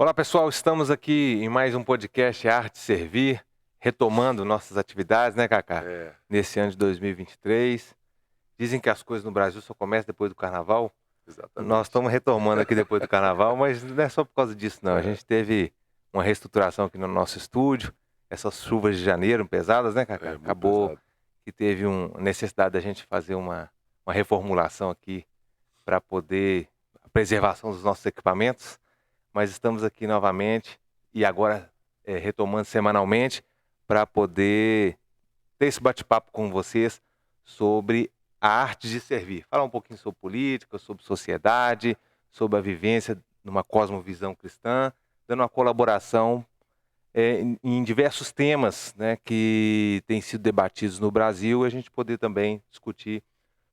Olá pessoal, estamos aqui em mais um podcast Arte e Servir, retomando nossas atividades, né, Cacá? É, Nesse ano de 2023. Dizem que as coisas no Brasil só começam depois do Carnaval. Nós exatamente. estamos retomando aqui depois do Carnaval, mas não é só por causa disso, não. A É, gente teve uma reestruturação aqui no nosso estúdio. Essas chuvas de janeiro pesadas, né, Cacá? muito Acabou pesado. que teve uma necessidade da gente fazer uma reformulação aqui para poder a preservação dos nossos equipamentos. Mas estamos aqui novamente e agora retomando semanalmente para poder ter esse bate-papo com vocês sobre a arte de servir. Falar um pouquinho sobre política, sobre sociedade, sobre a vivência numa cosmovisão cristã, dando uma colaboração em diversos temas, né, que têm sido debatidos no Brasil, e a gente poder também discutir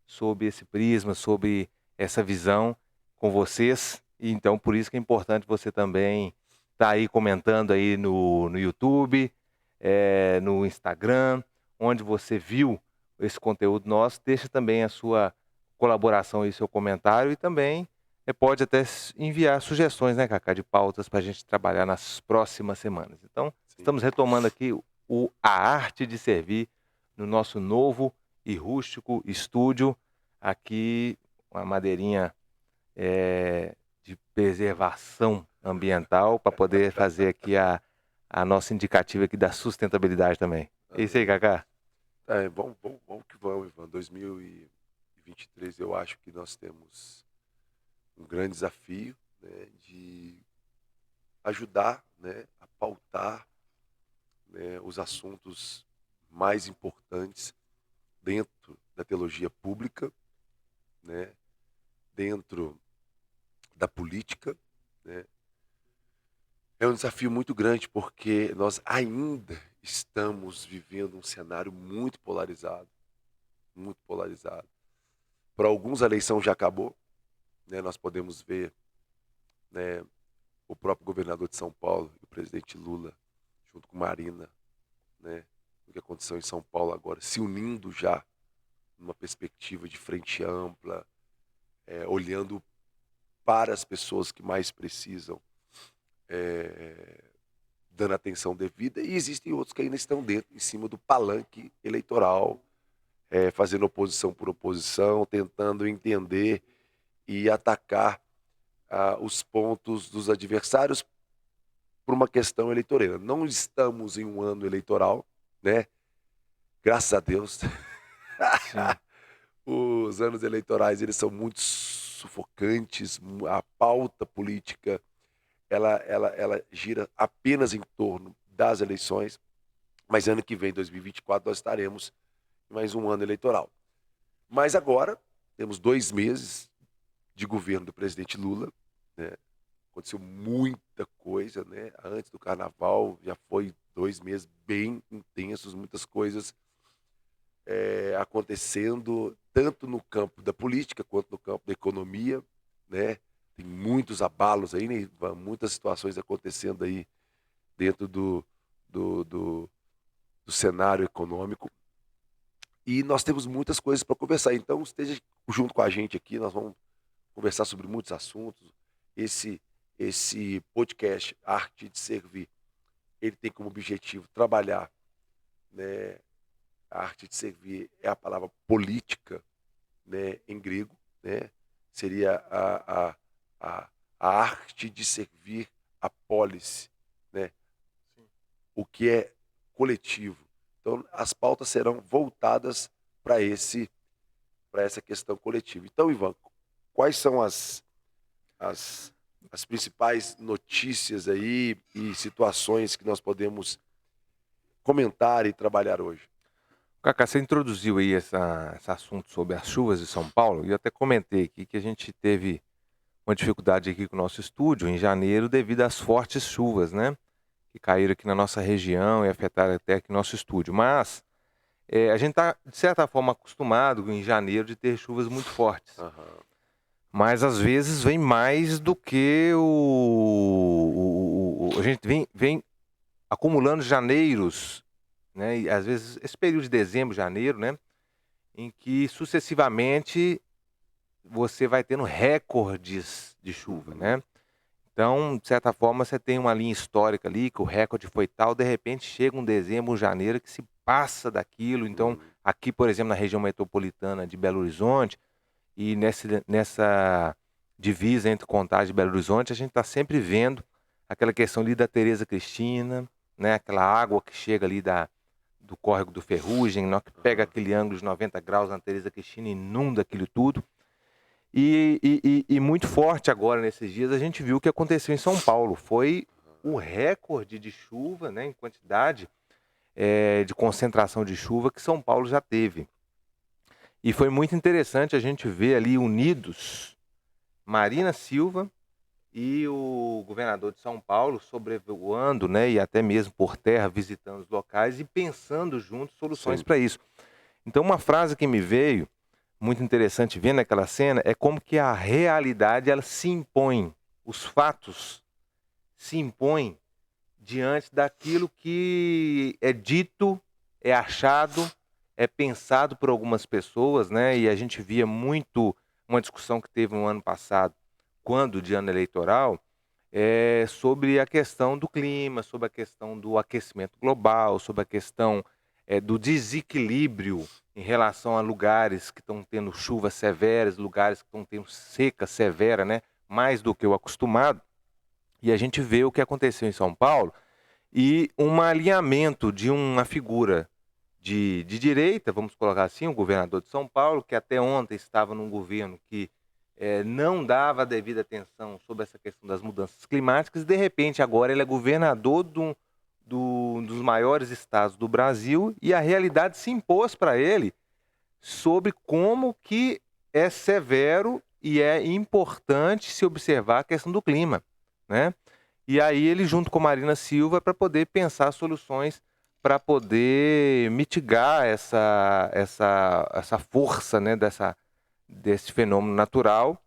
sobre esse prisma, sobre essa visão com vocês. E então, por isso que é importante você também estar aí comentando aí no YouTube, no Instagram, onde você viu esse conteúdo nosso, deixa também a sua colaboração e seu comentário e também pode até enviar sugestões, né, Cacá, de pautas para a gente trabalhar nas próximas semanas. Então, Sim. estamos retomando aqui a arte de servir no nosso novo e rústico estúdio, aqui uma madeirinha de preservação ambiental para poder fazer aqui a nossa indicativa aqui da sustentabilidade também. É isso aí, Amém. Cacá? Vamos que vamos, Ivan. 2023, eu acho que nós temos um grande desafio, né, de ajudar, né, a pautar, né, os assuntos mais importantes dentro da teologia pública, né, dentro da política, né. É um desafio muito grande porque nós ainda estamos vivendo um cenário muito polarizado, muito polarizado. Para alguns a eleição já acabou, né? Nós podemos ver, né, o próprio governador de São Paulo e o presidente Lula, junto com Marina, né, o que aconteceu em São Paulo agora, se unindo já numa perspectiva de frente ampla, olhando para as pessoas que mais precisam, é, dando atenção devida, e existem outros que ainda estão dentro, em cima do palanque eleitoral, fazendo oposição por oposição, tentando entender e atacar os pontos dos adversários por uma questão eleitoreira. Não estamos em um ano eleitoral, né? Graças a Deus. Sim. Os anos eleitorais, eles são muito sufocantes, a pauta política, ela gira apenas em torno das eleições, mas ano que vem, 2024, nós estaremos em mais um ano eleitoral. Mas agora, temos 2 meses de governo do presidente Lula, né? Aconteceu muita coisa, né? Antes do carnaval, já foi 2 meses bem intensos, muitas coisas acontecendo, tanto no campo da política quanto no campo da economia, né? Tem muitos abalos aí, né, Ivan? Muitas situações acontecendo aí dentro do, do, do cenário econômico. E nós temos muitas coisas para conversar. Então, esteja junto com a gente aqui, nós vamos conversar sobre muitos assuntos. Esse, esse podcast, Arte de Servir, ele tem como objetivo trabalhar, né? A arte de servir é a palavra política, né, em grego, né? Seria a, a arte de servir a polis, né? O que é coletivo. Então, as pautas serão voltadas para essa questão coletiva. Então, Ivan, quais são as, as principais notícias aí e situações que nós podemos comentar e trabalhar hoje? Cacá, você introduziu aí esse assunto sobre as chuvas de São Paulo, e eu até comentei aqui que a gente teve uma dificuldade aqui com o nosso estúdio em janeiro devido às fortes chuvas, né? Que caíram aqui na nossa região e afetaram até aqui nosso estúdio. Mas a gente está, de certa forma, acostumado em janeiro de ter chuvas muito fortes. Aham. Mas às vezes vem mais do que a gente vem acumulando janeiros, né? E às vezes esse período de dezembro, janeiro, né? Em que sucessivamente você vai tendo recordes de chuva, Uhum. né? Então, de certa forma, você tem uma linha histórica ali, que o recorde foi tal, de repente chega um dezembro, um janeiro que se passa daquilo. Então, Hum, aqui, por exemplo, na região metropolitana de Belo Horizonte, e nessa divisa entre Contagem e Belo Horizonte, a gente está sempre vendo aquela questão ali da Tereza Cristina, né? Aquela água que chega ali do córrego do Ferrugem, na hora que pega aham, aquele ângulo de 90 graus na Tereza Cristina, inunda aquilo tudo. E muito forte agora, nesses dias, a gente viu o que aconteceu em São Paulo. Foi o recorde de chuva, né, em quantidade de concentração de chuva que São Paulo já teve. E foi muito interessante a gente ver ali unidos Marina Silva e o governador de São Paulo sobrevoando, né, e até mesmo por terra visitando os locais e pensando juntos soluções sim, para isso. Então, uma frase que me veio muito interessante vendo aquela cena é como que a realidade ela se impõe, os fatos se impõem diante daquilo que é dito, é achado, é pensado por algumas pessoas, né? E a gente via muito uma discussão que teve no ano passado, quando de ano eleitoral, sobre a questão do clima, sobre a questão do aquecimento global, sobre a questão do desequilíbrio em relação a lugares que estão tendo chuvas severas, lugares que estão tendo seca severa, né? Mais do que o acostumado. E a gente vê o que aconteceu em São Paulo e um alinhamento de uma figura de direita, vamos colocar assim, o governador de São Paulo, que até ontem estava num governo que não dava a devida atenção sobre essa questão das mudanças climáticas, e de repente agora ele é governador dos maiores estados do Brasil e a realidade se impôs para ele sobre como que é severo e é importante se observar a questão do clima, né? E aí ele junto com Marina Silva para poder pensar soluções para poder mitigar essa força, né, desse fenômeno natural,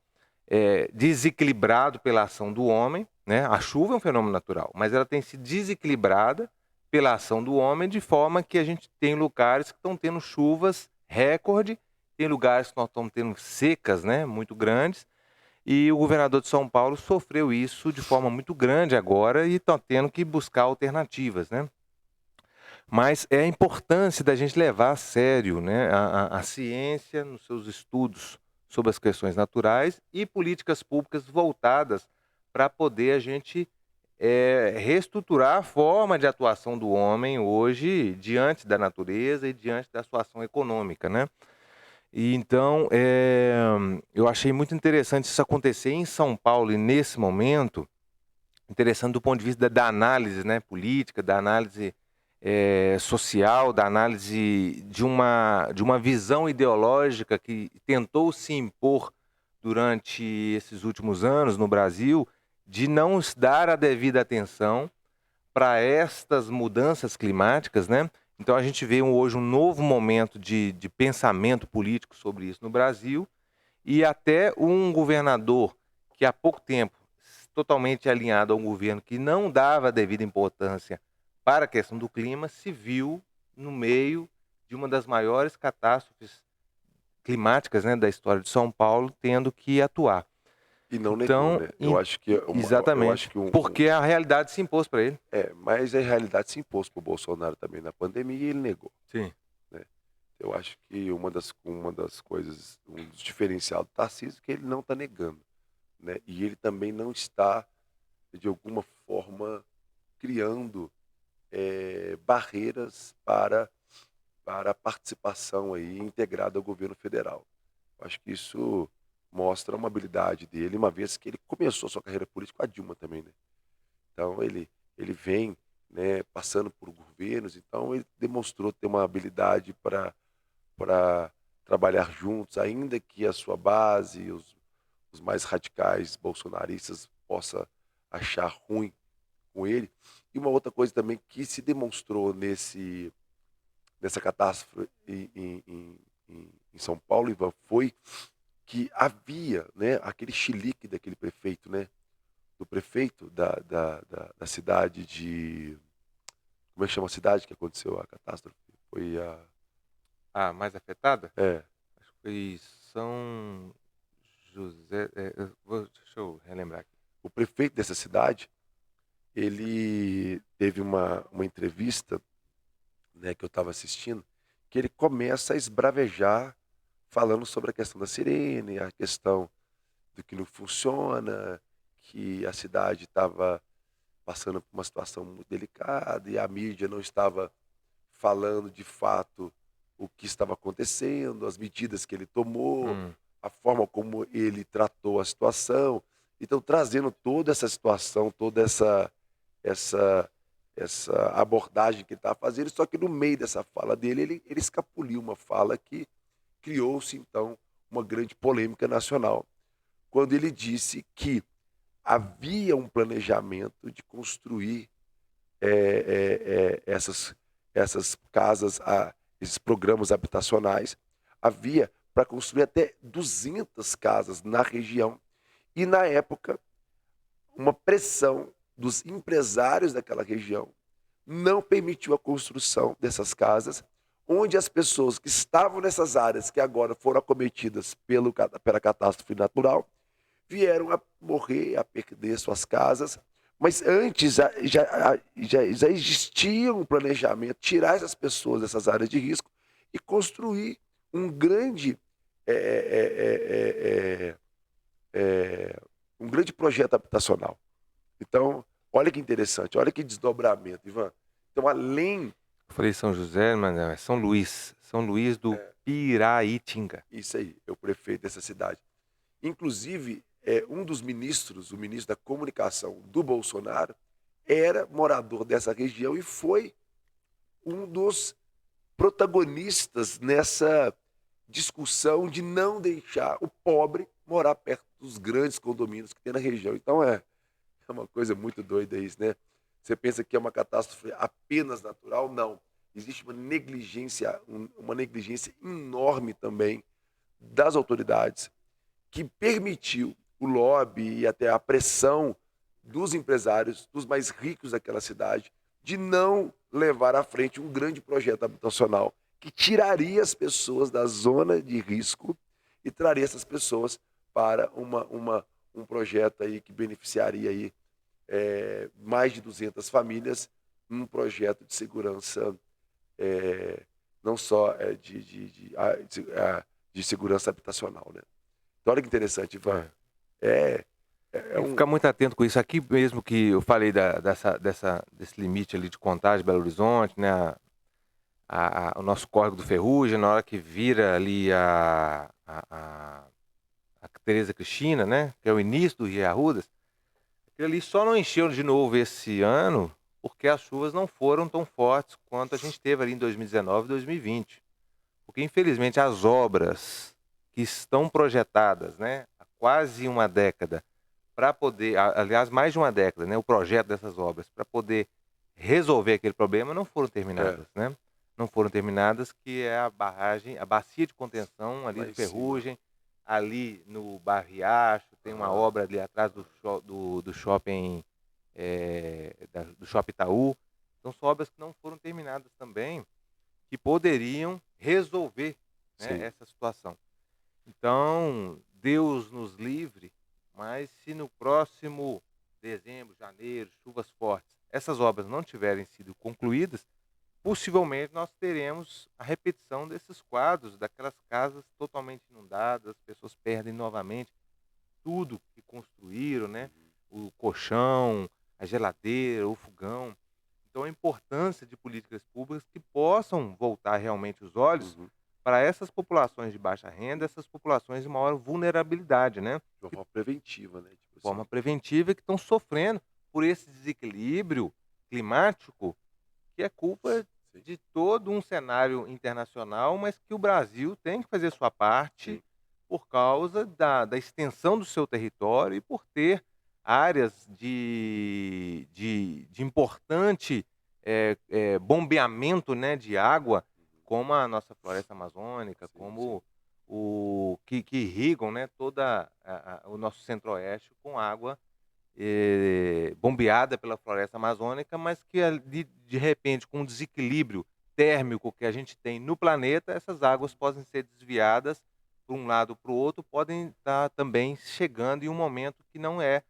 desequilibrado pela ação do homem, né? A chuva é um fenômeno natural, mas ela tem sido desequilibrada pela ação do homem, de forma que a gente tem lugares que estão tendo chuvas recorde, tem lugares que nós estamos tendo secas, né, muito grandes, e o governador de São Paulo sofreu isso de forma muito grande agora e está tendo que buscar alternativas, né? Mas é a importância da gente levar a sério, né, a ciência nos seus estudos sobre as questões naturais e políticas públicas voltadas para poder a gente reestruturar a forma de atuação do homem hoje diante da natureza e diante da sua ação econômica, né? E então, eu achei muito interessante isso acontecer em São Paulo e nesse momento, interessante do ponto de vista da análise, né, política, da análise social, da análise de uma visão ideológica que tentou se impor durante esses últimos anos no Brasil, de não dar a devida atenção para estas mudanças climáticas, né? Então a gente vê hoje um novo momento de pensamento político sobre isso no Brasil e até um governador que há pouco tempo totalmente alinhado a um governo que não dava a devida importância para a questão do clima se viu no meio de uma das maiores catástrofes climáticas, né, da história de São Paulo, tendo que atuar. e não negou, Então, né? Eu acho exatamente, que porque a realidade se impôs para ele. mas a realidade se impôs para o Bolsonaro também na pandemia e ele negou, Sim. né? Eu acho que uma das coisas, um dos diferenciais do Tarcísio é que ele não está negando, né? E ele também não está, de alguma forma, criando barreiras para a participação aí integrada ao governo federal. Eu acho que isso mostra uma habilidade dele, uma vez que ele começou sua carreira política com a Dilma também, né? Então ele vem, né, passando por governos, então ele demonstrou ter uma habilidade para trabalhar juntos, ainda que a sua base, os mais radicais bolsonaristas possa achar ruim com ele. E uma outra coisa também que se demonstrou nessa catástrofe em São Paulo, Ivan, foi que havia, né, aquele chilique daquele prefeito, né, do prefeito da cidade de... Como é que chama a cidade que aconteceu a catástrofe? Foi a... A mais afetada? É, Acho que foi São José. Deixa eu relembrar aqui. O prefeito dessa cidade, ele teve uma entrevista, né, que eu estava assistindo, que ele começa a esbravejar falando sobre a questão da sirene, a questão do que não funciona, que a cidade estava passando por uma situação muito delicada e a mídia não estava falando de fato o que estava acontecendo, as medidas que ele tomou, Hum, a forma como ele tratou a situação. Então, trazendo toda essa situação, toda essa, essa abordagem que ele estava fazendo, só que no meio dessa fala dele, ele escapuliu uma fala que criou-se, então, uma grande polêmica nacional, quando ele disse que havia um planejamento de construir essas casas, esses programas habitacionais, havia para construir até 200 casas na região. E, na época, uma pressão dos empresários daquela região não permitiu a construção dessas casas, onde as pessoas que estavam nessas áreas, que agora foram acometidas pela catástrofe natural, vieram a morrer, a perder suas casas. Mas antes já existia um planejamento, tirar essas pessoas dessas áreas de risco e construir um grande, é, é, é, é, um grande projeto habitacional. Então, olha que interessante, olha que desdobramento, Ivan. Então, além, eu falei São José, mas não, é São Luís. São Luís do é, Piraitinga. isso aí, é o prefeito dessa cidade. Inclusive, um dos ministros, o ministro da comunicação do Bolsonaro, era morador dessa região e foi um dos protagonistas nessa discussão de não deixar o pobre morar perto dos grandes condomínios que tem na região. Então é uma coisa muito doida isso, né? Você pensa que é uma catástrofe apenas natural? Não. Existe uma negligência enorme também das autoridades que permitiu o lobby e até a pressão dos empresários, dos mais ricos daquela cidade, de não levar à frente um grande projeto habitacional que tiraria as pessoas da zona de risco e traria essas pessoas para um projeto aí que beneficiaria aí, mais de 200 famílias, um projeto de segurança, é, não só de segurança habitacional, né? Então, olha que interessante, Ivan. É. É, é Tem que um. ficar muito atento com isso. Aqui mesmo que eu falei desse limite ali de Contagem, Belo Horizonte, né? O nosso córrego do Ferrugem, na hora que vira ali a Tereza Cristina, né? Que é o início do Rio Arrudas. Aquilo ali só não encheu de novo esse ano porque as chuvas não foram tão fortes quanto a gente teve ali em 2019 e 2020. Porque, infelizmente, as obras que estão projetadas, né, há quase uma década, para poder, aliás, mais de uma década, né, o projeto dessas obras, para poder resolver aquele problema, não foram É, terminadas, né? Não foram terminadas, que é a barragem, a bacia de contenção ali lá do em cima. Ferrugem, ali no Barriacho, tem uma Aham. obra ali atrás do shopping, do shopping Itaú. Então, são obras que não foram terminadas também, que poderiam resolver, né, Sim. essa situação. Então, Deus nos livre, mas se no próximo dezembro, janeiro, chuvas fortes, essas obras não tiverem sido concluídas, possivelmente nós teremos a repetição desses quadros, daquelas casas totalmente inundadas, as pessoas perdem novamente tudo que construíram, né? Uhum. O colchão, a geladeira, o fogão. Então, a importância de políticas públicas que possam voltar realmente os olhos Uhum. para essas populações de baixa renda, essas populações de maior vulnerabilidade, né? De uma De forma preventiva, né? Tipo forma assim. preventiva, que estão sofrendo por esse desequilíbrio climático, que é culpa Sim, de todo um cenário internacional, mas que o Brasil tem que fazer sua parte sim. por causa da extensão do seu território e por ter áreas de importante bombeamento, né, de água, Uhum. como a nossa floresta amazônica, Sim, sim. como o que irrigam, né, toda o nosso centro-oeste com água bombeada pela floresta amazônica, mas que ali, de repente, com o desequilíbrio térmico que a gente tem no planeta, essas águas podem ser desviadas para um lado para o outro, podem estar também chegando em um momento que não é,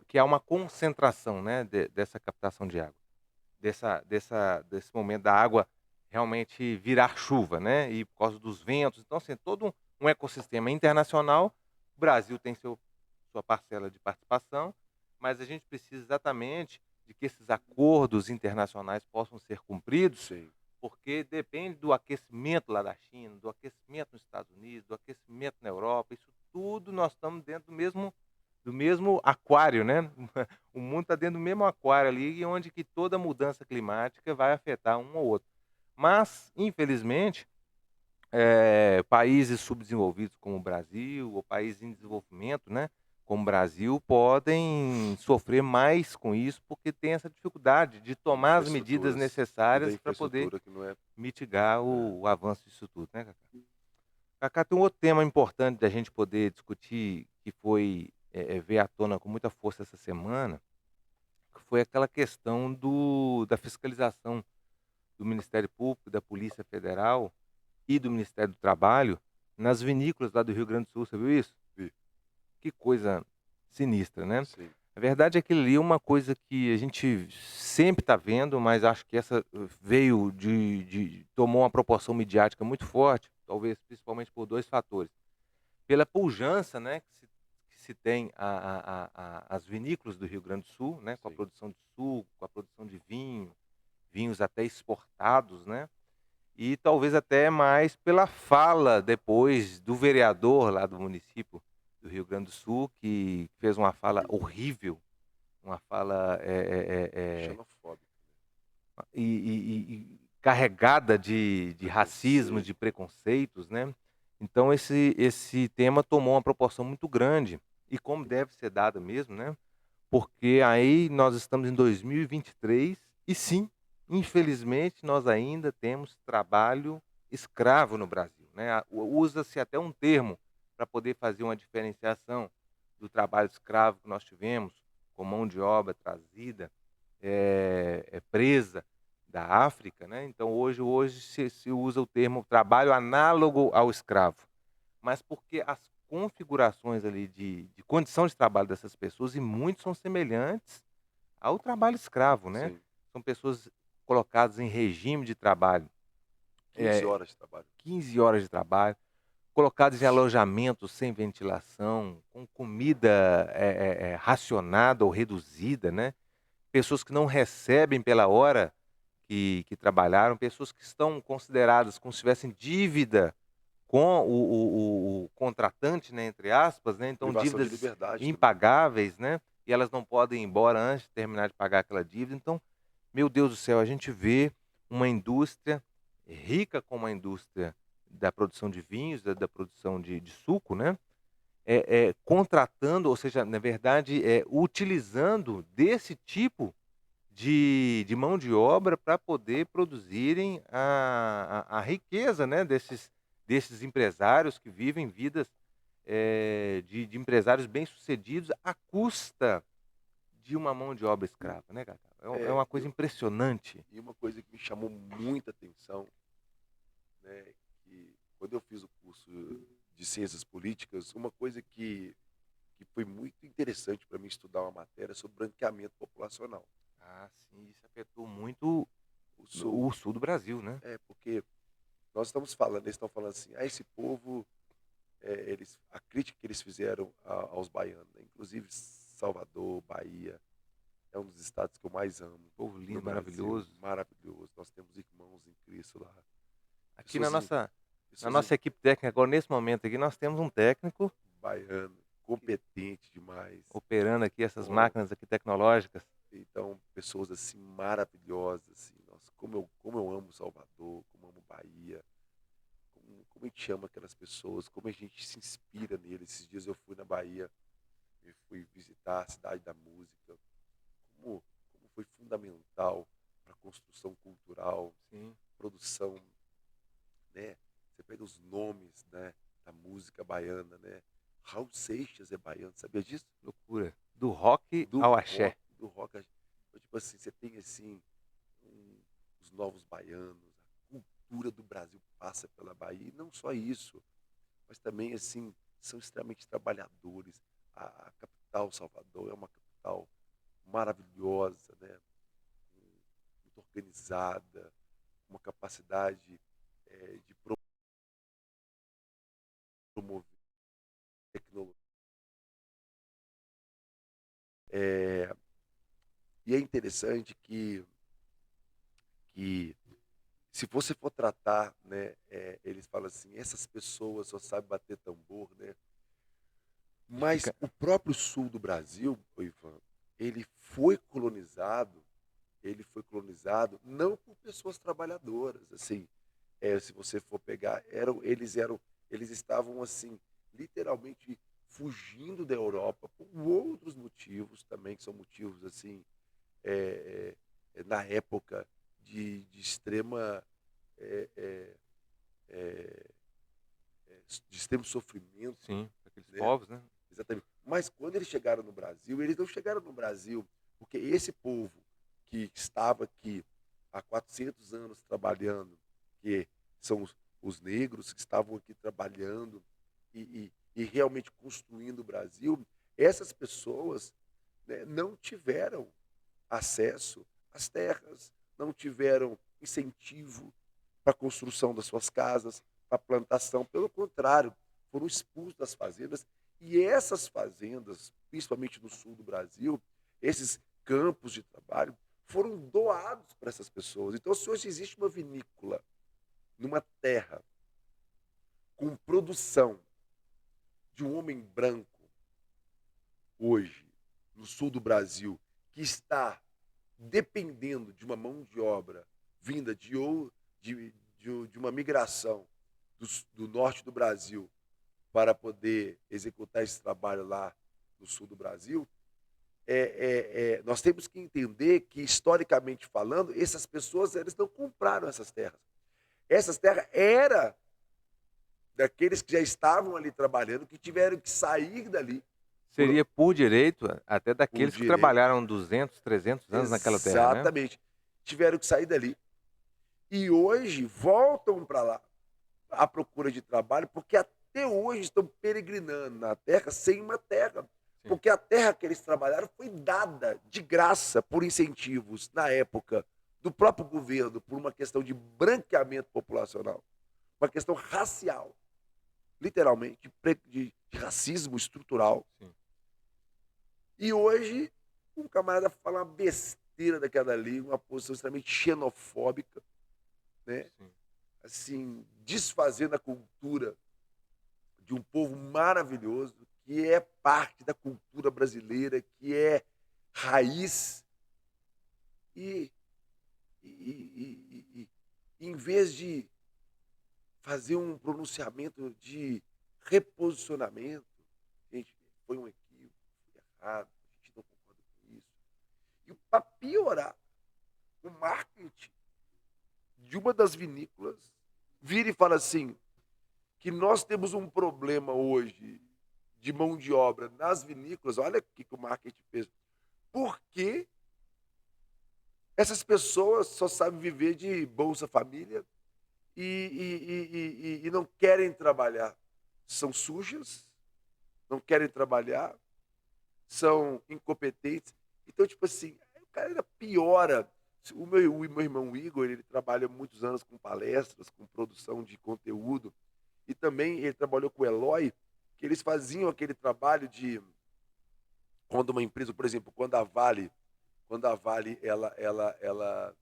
que há uma concentração, né, dessa captação de água, desse momento da água realmente virar chuva, né, e por causa dos ventos. Então, assim, todo um ecossistema internacional. O Brasil tem sua parcela de participação, mas a gente precisa exatamente de que esses acordos internacionais possam ser cumpridos, Sim, porque depende do aquecimento lá da China, do aquecimento nos Estados Unidos, do aquecimento na Europa. Isso tudo nós estamos dentro do mesmo aquário, né? O mundo está dentro do mesmo aquário ali, e onde que toda mudança climática vai afetar um ou outro. Mas, infelizmente, países subdesenvolvidos como o Brasil, ou países em desenvolvimento, né, como o Brasil, podem sofrer mais com isso, porque tem essa dificuldade de tomar as medidas infraestruturas e da necessárias para poder infraestrutura que não é, mitigar é, o avanço disso tudo, né, Cacá? Cacá, tem um outro tema importante da gente poder discutir, que foi veio à tona com muita força essa semana, que foi aquela questão da fiscalização do Ministério Público, da Polícia Federal e do Ministério do Trabalho nas vinícolas lá do Rio Grande do Sul. Você viu isso? vi, Que coisa sinistra, né? sim, A verdade é que ali é uma coisa que a gente sempre está vendo, mas acho que essa veio tomou uma proporção midiática muito forte, talvez principalmente por dois fatores. Pela pujança, né, que se tem as vinícolas do Rio Grande do Sul, né, com a sim. produção de suco, com a produção de vinho, vinhos até exportados, né? E talvez até mais pela fala depois do vereador lá do município do Rio Grande do Sul, que fez uma fala horrível, uma fala Xenofóbico, e carregada de racismo, preconceito. de preconceitos, né? Então esse tema tomou uma proporção muito grande, e como deve ser dada mesmo, né? Porque aí nós estamos em 2023 e sim, infelizmente, nós ainda temos trabalho escravo no Brasil, né. Usa-se até um termo para poder fazer uma diferenciação do trabalho escravo que nós tivemos, com mão de obra trazida, presa da África, né. Então hoje se usa o termo trabalho análogo ao escravo, mas porque as configurações ali de condição de trabalho dessas pessoas, e muitos são semelhantes ao trabalho escravo, né. Sim, São pessoas colocadas em regime de trabalho, 15 eh, horas de trabalho. 15 horas de trabalho, colocados em alojamentos sem ventilação, com comida, racionada ou reduzida, né. Pessoas que não recebem pela hora que trabalharam, pessoas que estão consideradas como se tivessem dívida com o contratante, né, entre aspas, né, então Privação de dívidas liberdade também. impagáveis, né, e elas não podem ir embora antes de terminar de pagar aquela dívida. Então, meu Deus do céu, a gente vê uma indústria rica como a indústria da produção de vinhos, da produção de suco, né, contratando, ou seja, na verdade, utilizando desse tipo de mão de obra para poder produzirem a riqueza, né, desses empresários que vivem vidas, de empresários bem-sucedidos à custa de uma mão de obra escrava, né, Cacá? É É, uma coisa impressionante. e uma coisa que me chamou muita atenção, né, que quando eu fiz o curso de Ciências Políticas, uma coisa que foi muito interessante para mim estudar uma matéria sobre branqueamento populacional. Ah, sim, isso afetou muito O sul, o sul do Brasil, né? porque nós estamos falando, eles estão falando assim, esse povo, a crítica que eles fizeram aos baianos, né? Inclusive Salvador, Bahia, é um dos estados que eu mais amo Povo no lindo, Brasil, maravilhoso. maravilhoso. Nós temos irmãos em Cristo lá, Aqui na pessoas, nossa na pessoas nossa equipe técnica agora, nesse momento aqui, nós temos um técnico baiano, competente demais. operando aqui essas Ó, máquinas aqui tecnológicas. então, pessoas assim maravilhosas, assim, nossa, como eu amo Salvador, como amo Bahia, como a gente ama aquelas pessoas, como a gente se inspira neles. Esses dias eu fui na Bahia e fui visitar a cidade da música, como foi fundamental para a construção cultural, Sim, produção, né? Você pega os nomes, né, da música baiana, né? Raul Seixas é baiano, sabia disso? loucura. Do rock Do ao rock, axé. do rock. Então, tipo assim, você tem assim os novos baianos, a cultura do Brasil passa pela Bahia, e não só isso, mas também assim são extremamente trabalhadores. A capital Salvador é uma maravilhosa, né? Muito organizada, uma capacidade de promover tecnologia. É, e é interessante que se você for tratar, né, eles falam assim, essas pessoas só sabem bater tambor, né? E Mas fica o próprio sul do Brasil, ô Ivan, ele foi colonizado, ele foi colonizado não por pessoas trabalhadoras, assim, se você for pegar, eles estavam assim, literalmente fugindo da Europa por outros motivos também, que são motivos assim, é, na época de extrema é, é, é, de extremo sofrimento, sim, aqueles né? povos, né? Exatamente. Mas quando eles chegaram no Brasil, eles não chegaram no Brasil porque esse povo que estava aqui há 400 anos trabalhando, que são os negros que estavam aqui trabalhando e realmente construindo o Brasil, essas pessoas, né, não tiveram acesso às terras, não tiveram incentivo para a construção das suas casas, para a plantação. Pelo contrário, foram expulsos das fazendas. E essas fazendas, principalmente no sul do Brasil, esses campos de trabalho, foram doados para essas pessoas. Então, se hoje existe uma vinícola numa terra com produção de um homem branco, hoje, no sul do Brasil, que está dependendo de uma mão de obra vinda de uma migração do norte do Brasil para poder executar esse trabalho lá no sul do Brasil, nós temos que entender que, historicamente falando, essas pessoas eles não compraram essas terras. Essas terras eram daqueles que já estavam ali trabalhando, que tiveram que sair dali por, Seria por direito até por daqueles que direito. trabalharam 200, 300 anos naquela terra, né? Exatamente. Tiveram que sair dali. E hoje voltam para lá à procura de trabalho, porque até hoje estão peregrinando na terra sem uma terra. Sim. Porque a terra que eles trabalharam foi dada de graça por incentivos na época do próprio governo, por uma questão de branqueamento populacional, uma questão racial, literalmente, de racismo estrutural. Sim, E hoje, um camarada fala uma besteira daquela ali, uma posição extremamente xenofóbica, né? sim. Assim, desfazendo a cultura de um povo maravilhoso, que é parte da cultura brasileira, que é raiz, e, em vez de fazer um pronunciamento de reposicionamento, gente, foi um equívoco, foi errado, a gente não concorda com isso. E para piorar, o marketing de uma das vinícolas vira e fala assim, que nós temos um problema hoje de mão de obra nas vinícolas, olha o que o marketing fez. Por que essas pessoas só sabem viver de Bolsa Família e não querem trabalhar? São sujas, não querem trabalhar, são incompetentes. Então, tipo assim, o cara ainda piora. O meu irmão Igor, ele trabalha muitos anos com palestras, com produção de conteúdo, e também ele trabalhou com o Eloy, que eles faziam aquele trabalho de quando uma empresa, por exemplo, quando a Vale ela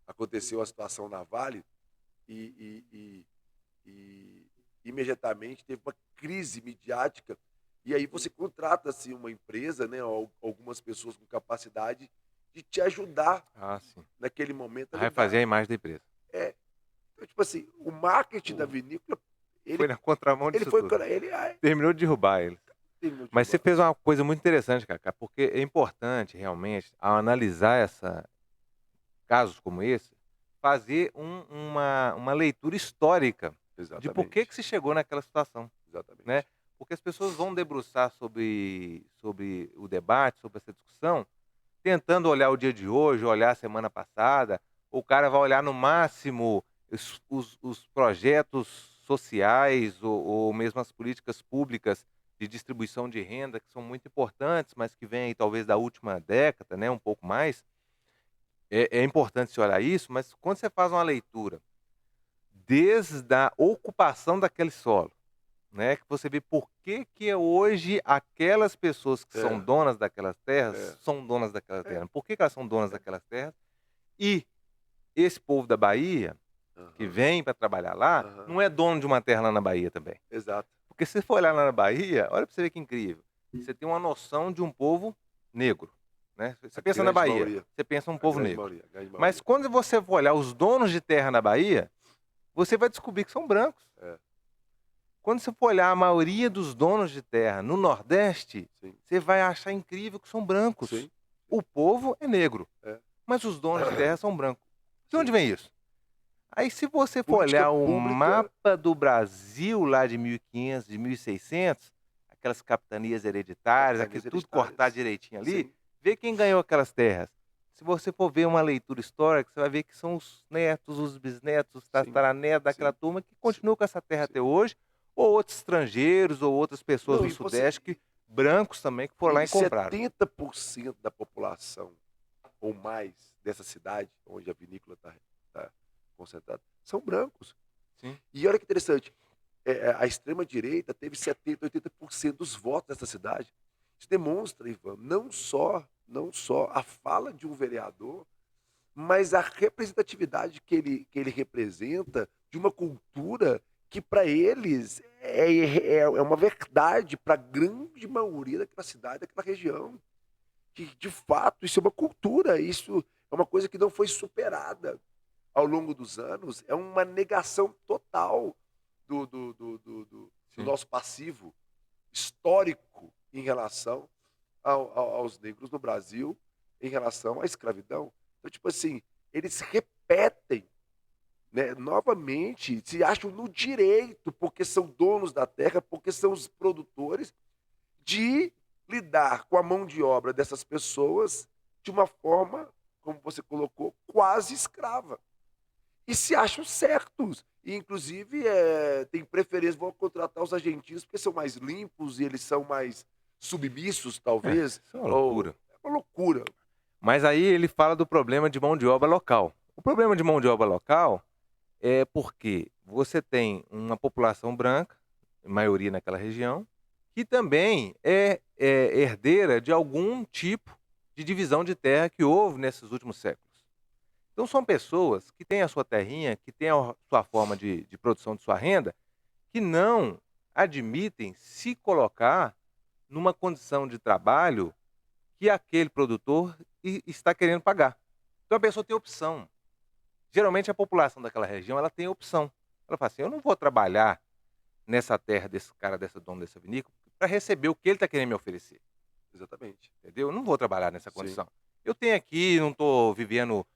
aconteceu a situação na Vale e, e, e imediatamente teve uma crise midiática e aí você contrata assim uma empresa, né, algumas pessoas com capacidade de te ajudar Ah, sim. naquele momento a Vai fazer lidar. a imagem da empresa. É, então, tipo assim, o marketing da vinícola, Foi ele, na contramão ele disso foi, tudo. ele Terminou de derrubar ele. terminou de Mas você roubar. fez uma coisa muito interessante, Cacá, porque é importante realmente, ao analisar casos como esse, fazer uma leitura histórica de por que Exatamente, se chegou naquela situação, né? exatamente. Porque as pessoas vão debruçar sobre o debate, sobre essa discussão, tentando olhar o dia de hoje, olhar a semana passada, o cara vai olhar no máximo os projetos sociais ou mesmo as políticas públicas de distribuição de renda que são muito importantes, mas que vêm aí talvez da última década, né, um pouco mais. É importante se olhar isso, mas quando você faz uma leitura desde a ocupação daquele solo, né, que você vê por que que hoje aquelas pessoas que são É, donas daquelas terras, é, são donas daquela é, terra. Por que que elas são donas é. daquelas terras? E esse povo da Bahia, que Aham, vem para trabalhar lá, aham. não é dono de uma terra lá na Bahia também. Exato. Porque se você for olhar lá na Bahia, olha para você ver que incrível. Você tem uma noção de um povo negro, né. Você A pensa na grande Bahia, maioria, você pensa um a povo grande negro. maioria, a grande Mas maioria. quando você for olhar os donos de terra na Bahia, você vai descobrir que são brancos. É, Quando você for olhar a maioria dos donos de terra no Nordeste, sim, você vai achar incrível que são brancos. sim, O povo é negro, é. mas os donos de terra são brancos. De onde Sim. vem isso? Aí se você for Política olhar o pública, mapa do Brasil lá de 1500, de 1600, aquelas capitanias hereditárias, aquele capitanias tudo cortado hereditárias. direitinho ali, Sim, vê quem ganhou aquelas terras. Se você for ver uma leitura histórica, você vai ver que são os netos, os bisnetos, os sim, tataranetos daquela sim, turma que sim, continuam com essa terra sim. até hoje, ou outros estrangeiros, ou outras pessoas Não, do e você Sudeste, brancos também, que foram lá e e compraram. 70% da população ou mais dessa cidade, onde a vinícola está concentrada, são brancos. Sim, E olha que interessante, a extrema-direita teve 70, 80% dos votos dessa cidade. Isso demonstra, Ivan, não só a fala de um vereador, mas a representatividade que ele representa de uma cultura que para eles é uma verdade para a grande maioria daquela cidade, daquela região. Que de fato isso é uma cultura, isso é uma coisa que não foi superada ao longo dos anos, é uma negação total do sim. nosso passivo histórico em relação aos negros no Brasil, em relação à escravidão. Então, tipo assim, eles repetem, né, novamente, se acham no direito, porque são donos da terra, porque são os produtores, de lidar com a mão de obra dessas pessoas de uma forma, como você colocou, quase escrava. E se acham certos. E, inclusive, tem preferência, vão contratar os argentinos porque são mais limpos e eles são mais submissos, talvez. Isso é uma Ou loucura. é uma loucura. Mas aí ele fala do problema de mão de obra local. O problema de mão de obra local é porque você tem uma população branca, maioria naquela região, que também é herdeira de algum tipo de divisão de terra que houve nesses últimos séculos. Então são pessoas que têm a sua terrinha, que têm a sua forma de produção de sua renda, que não admitem se colocar numa condição de trabalho que aquele produtor está querendo pagar. Então a pessoa tem opção. Geralmente a população daquela região ela tem opção. Ela fala assim: eu não vou trabalhar nessa terra desse cara, dessa dona dessa vinícola, para receber o que ele está querendo me oferecer. Exatamente. Entendeu? Eu não vou trabalhar nessa Sim, condição. Eu tenho aqui, não estou vivendo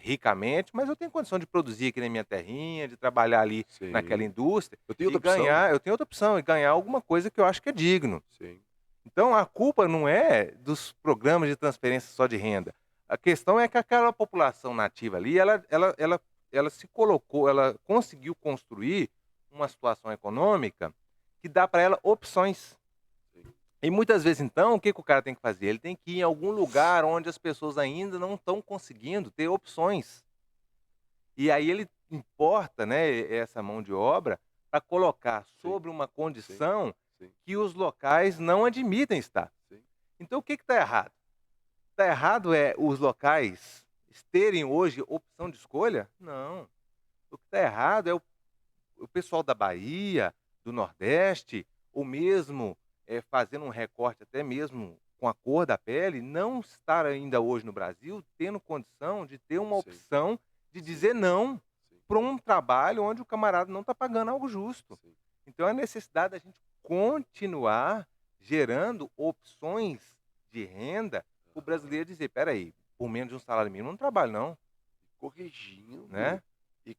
ricamente, mas eu tenho condição de produzir aqui na minha terrinha, de trabalhar ali naquela sim. indústria Eu tenho e outra opção. ganhar. Eu tenho outra opção, e ganhar alguma coisa que eu acho que é digno. Sim, Então a culpa não é dos programas de transferência só de renda. A questão é que aquela população nativa ali, ela se colocou, ela conseguiu construir uma situação econômica que dá para ela opções. sim, E muitas vezes, então, o que que o cara tem que fazer? Ele tem que ir em algum lugar onde as pessoas ainda não estão conseguindo ter opções. E aí ele importa, né, essa mão de obra para colocar sim, sobre uma sim, condição sim, que os locais não admitem estar. sim. Então o que está errado? Está errado é os locais terem hoje opção de escolha? Não. O que está errado é o pessoal da Bahia, do Nordeste, ou mesmo fazendo um recorte até mesmo com a cor da pele, não estar ainda hoje no Brasil tendo condição de ter uma Sim, opção de sim, dizer não sim, para um trabalho onde o camarada não está pagando algo justo. sim. Então é necessidade da gente continuar gerando opções de renda para o Aham. brasileiro dizer, peraí, por menos de um salário mínimo eu não trabalho não, Corrigindo, né?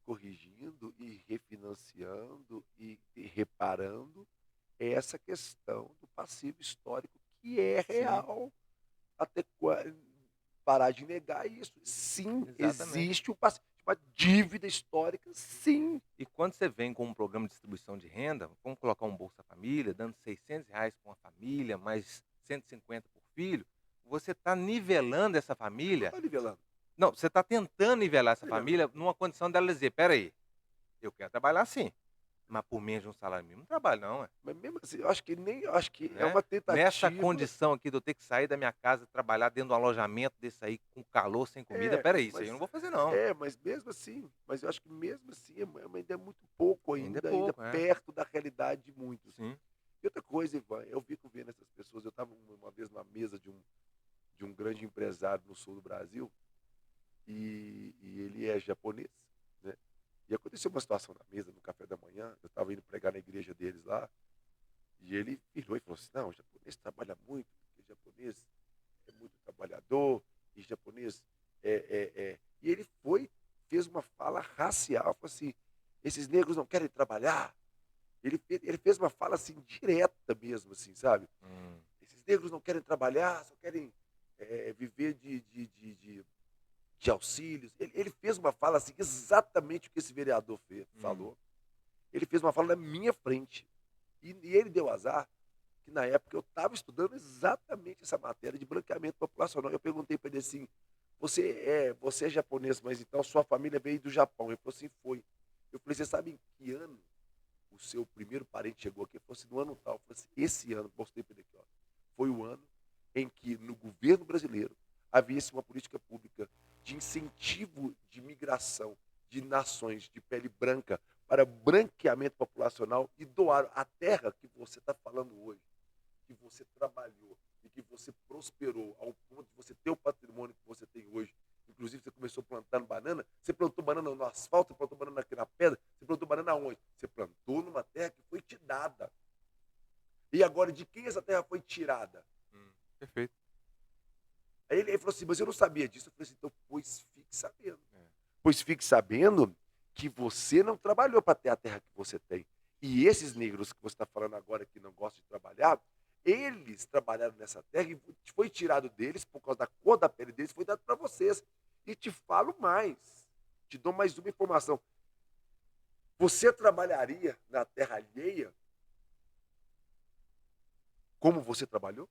corrigindo, e refinanciando, e reparando essa questão do passivo histórico que é Sim, real. Até parar de negar isso. Sim, exatamente. existe o passivo. uma dívida histórica, sim. E quando você vem com um programa de distribuição de renda, vamos colocar um Bolsa Família, dando R$ 600 para uma família, mais 150 por filho, você está nivelando essa Não família. está nivelando, Não, você está tentando nivelar essa tá nivelando. família numa condição dela dizer: espera aí, eu quero trabalhar sim, mas por menos de um salário mínimo não trabalho não, Mas mesmo assim, eu acho que é né? uma Nessa tentativa. condição aqui de eu ter que sair da minha casa e trabalhar dentro de um alojamento desse aí, com calor, sem comida, É, espera aí, isso aí eu não mas vou fazer não. mas mesmo assim, mas eu acho que mesmo assim ainda é muito pouco Ainda é ainda pouco, é. perto da realidade de muitos. Sim. E outra coisa, Ivan, eu fico vendo essas pessoas, eu estava uma vez numa mesa de um grande empresário no sul do Brasil, e ele é japonês, né? E aconteceu uma situação na mesa, no café da manhã, eu estava indo pregar na igreja deles lá, e ele virou e falou assim, não, o japonês trabalha muito, porque o japonês é muito trabalhador, e japonês E ele fez uma fala racial, falou assim, esses negros não querem trabalhar. Ele fez uma fala assim, direta mesmo, assim, sabe? Hum, Esses negros não querem trabalhar, só querem viver de auxílios. Ele fez uma fala assim, exatamente o que esse vereador hum, falou. Ele fez uma fala na minha frente. E ele deu azar que na época eu estava estudando exatamente essa matéria de branqueamento populacional. Eu perguntei para ele assim, você é japonês, mas então sua família veio do Japão. Ele falou assim, foi. Eu falei, você sabe em que ano o seu primeiro parente chegou aqui? Ele falou assim, no ano tal. Eu falei assim, esse ano, mostrei para ele aqui, ó, foi o ano em que no governo brasileiro havia-se uma política pública de incentivo de migração de nações de pele branca para branqueamento populacional e doaram a terra que você está falando hoje, que você trabalhou e que você prosperou ao ponto de você ter o patrimônio que você tem hoje. Inclusive, você começou plantando banana. Você plantou banana no asfalto, você plantou banana aqui na pedra. Você plantou banana onde? Você plantou numa terra que foi te dada. E agora, de quem essa terra foi tirada? perfeito. Aí ele falou assim, mas eu não sabia disso. Eu falei assim, então, pois fique sabendo. É. Pois fique sabendo que você não trabalhou para ter a terra que você tem. E esses negros que você está falando agora que não gostam de trabalhar, eles trabalharam nessa terra e foi tirado deles por causa da cor da pele deles, foi dado para vocês. E te falo mais, te dou mais uma informação. Você trabalharia na terra alheia como você trabalhou?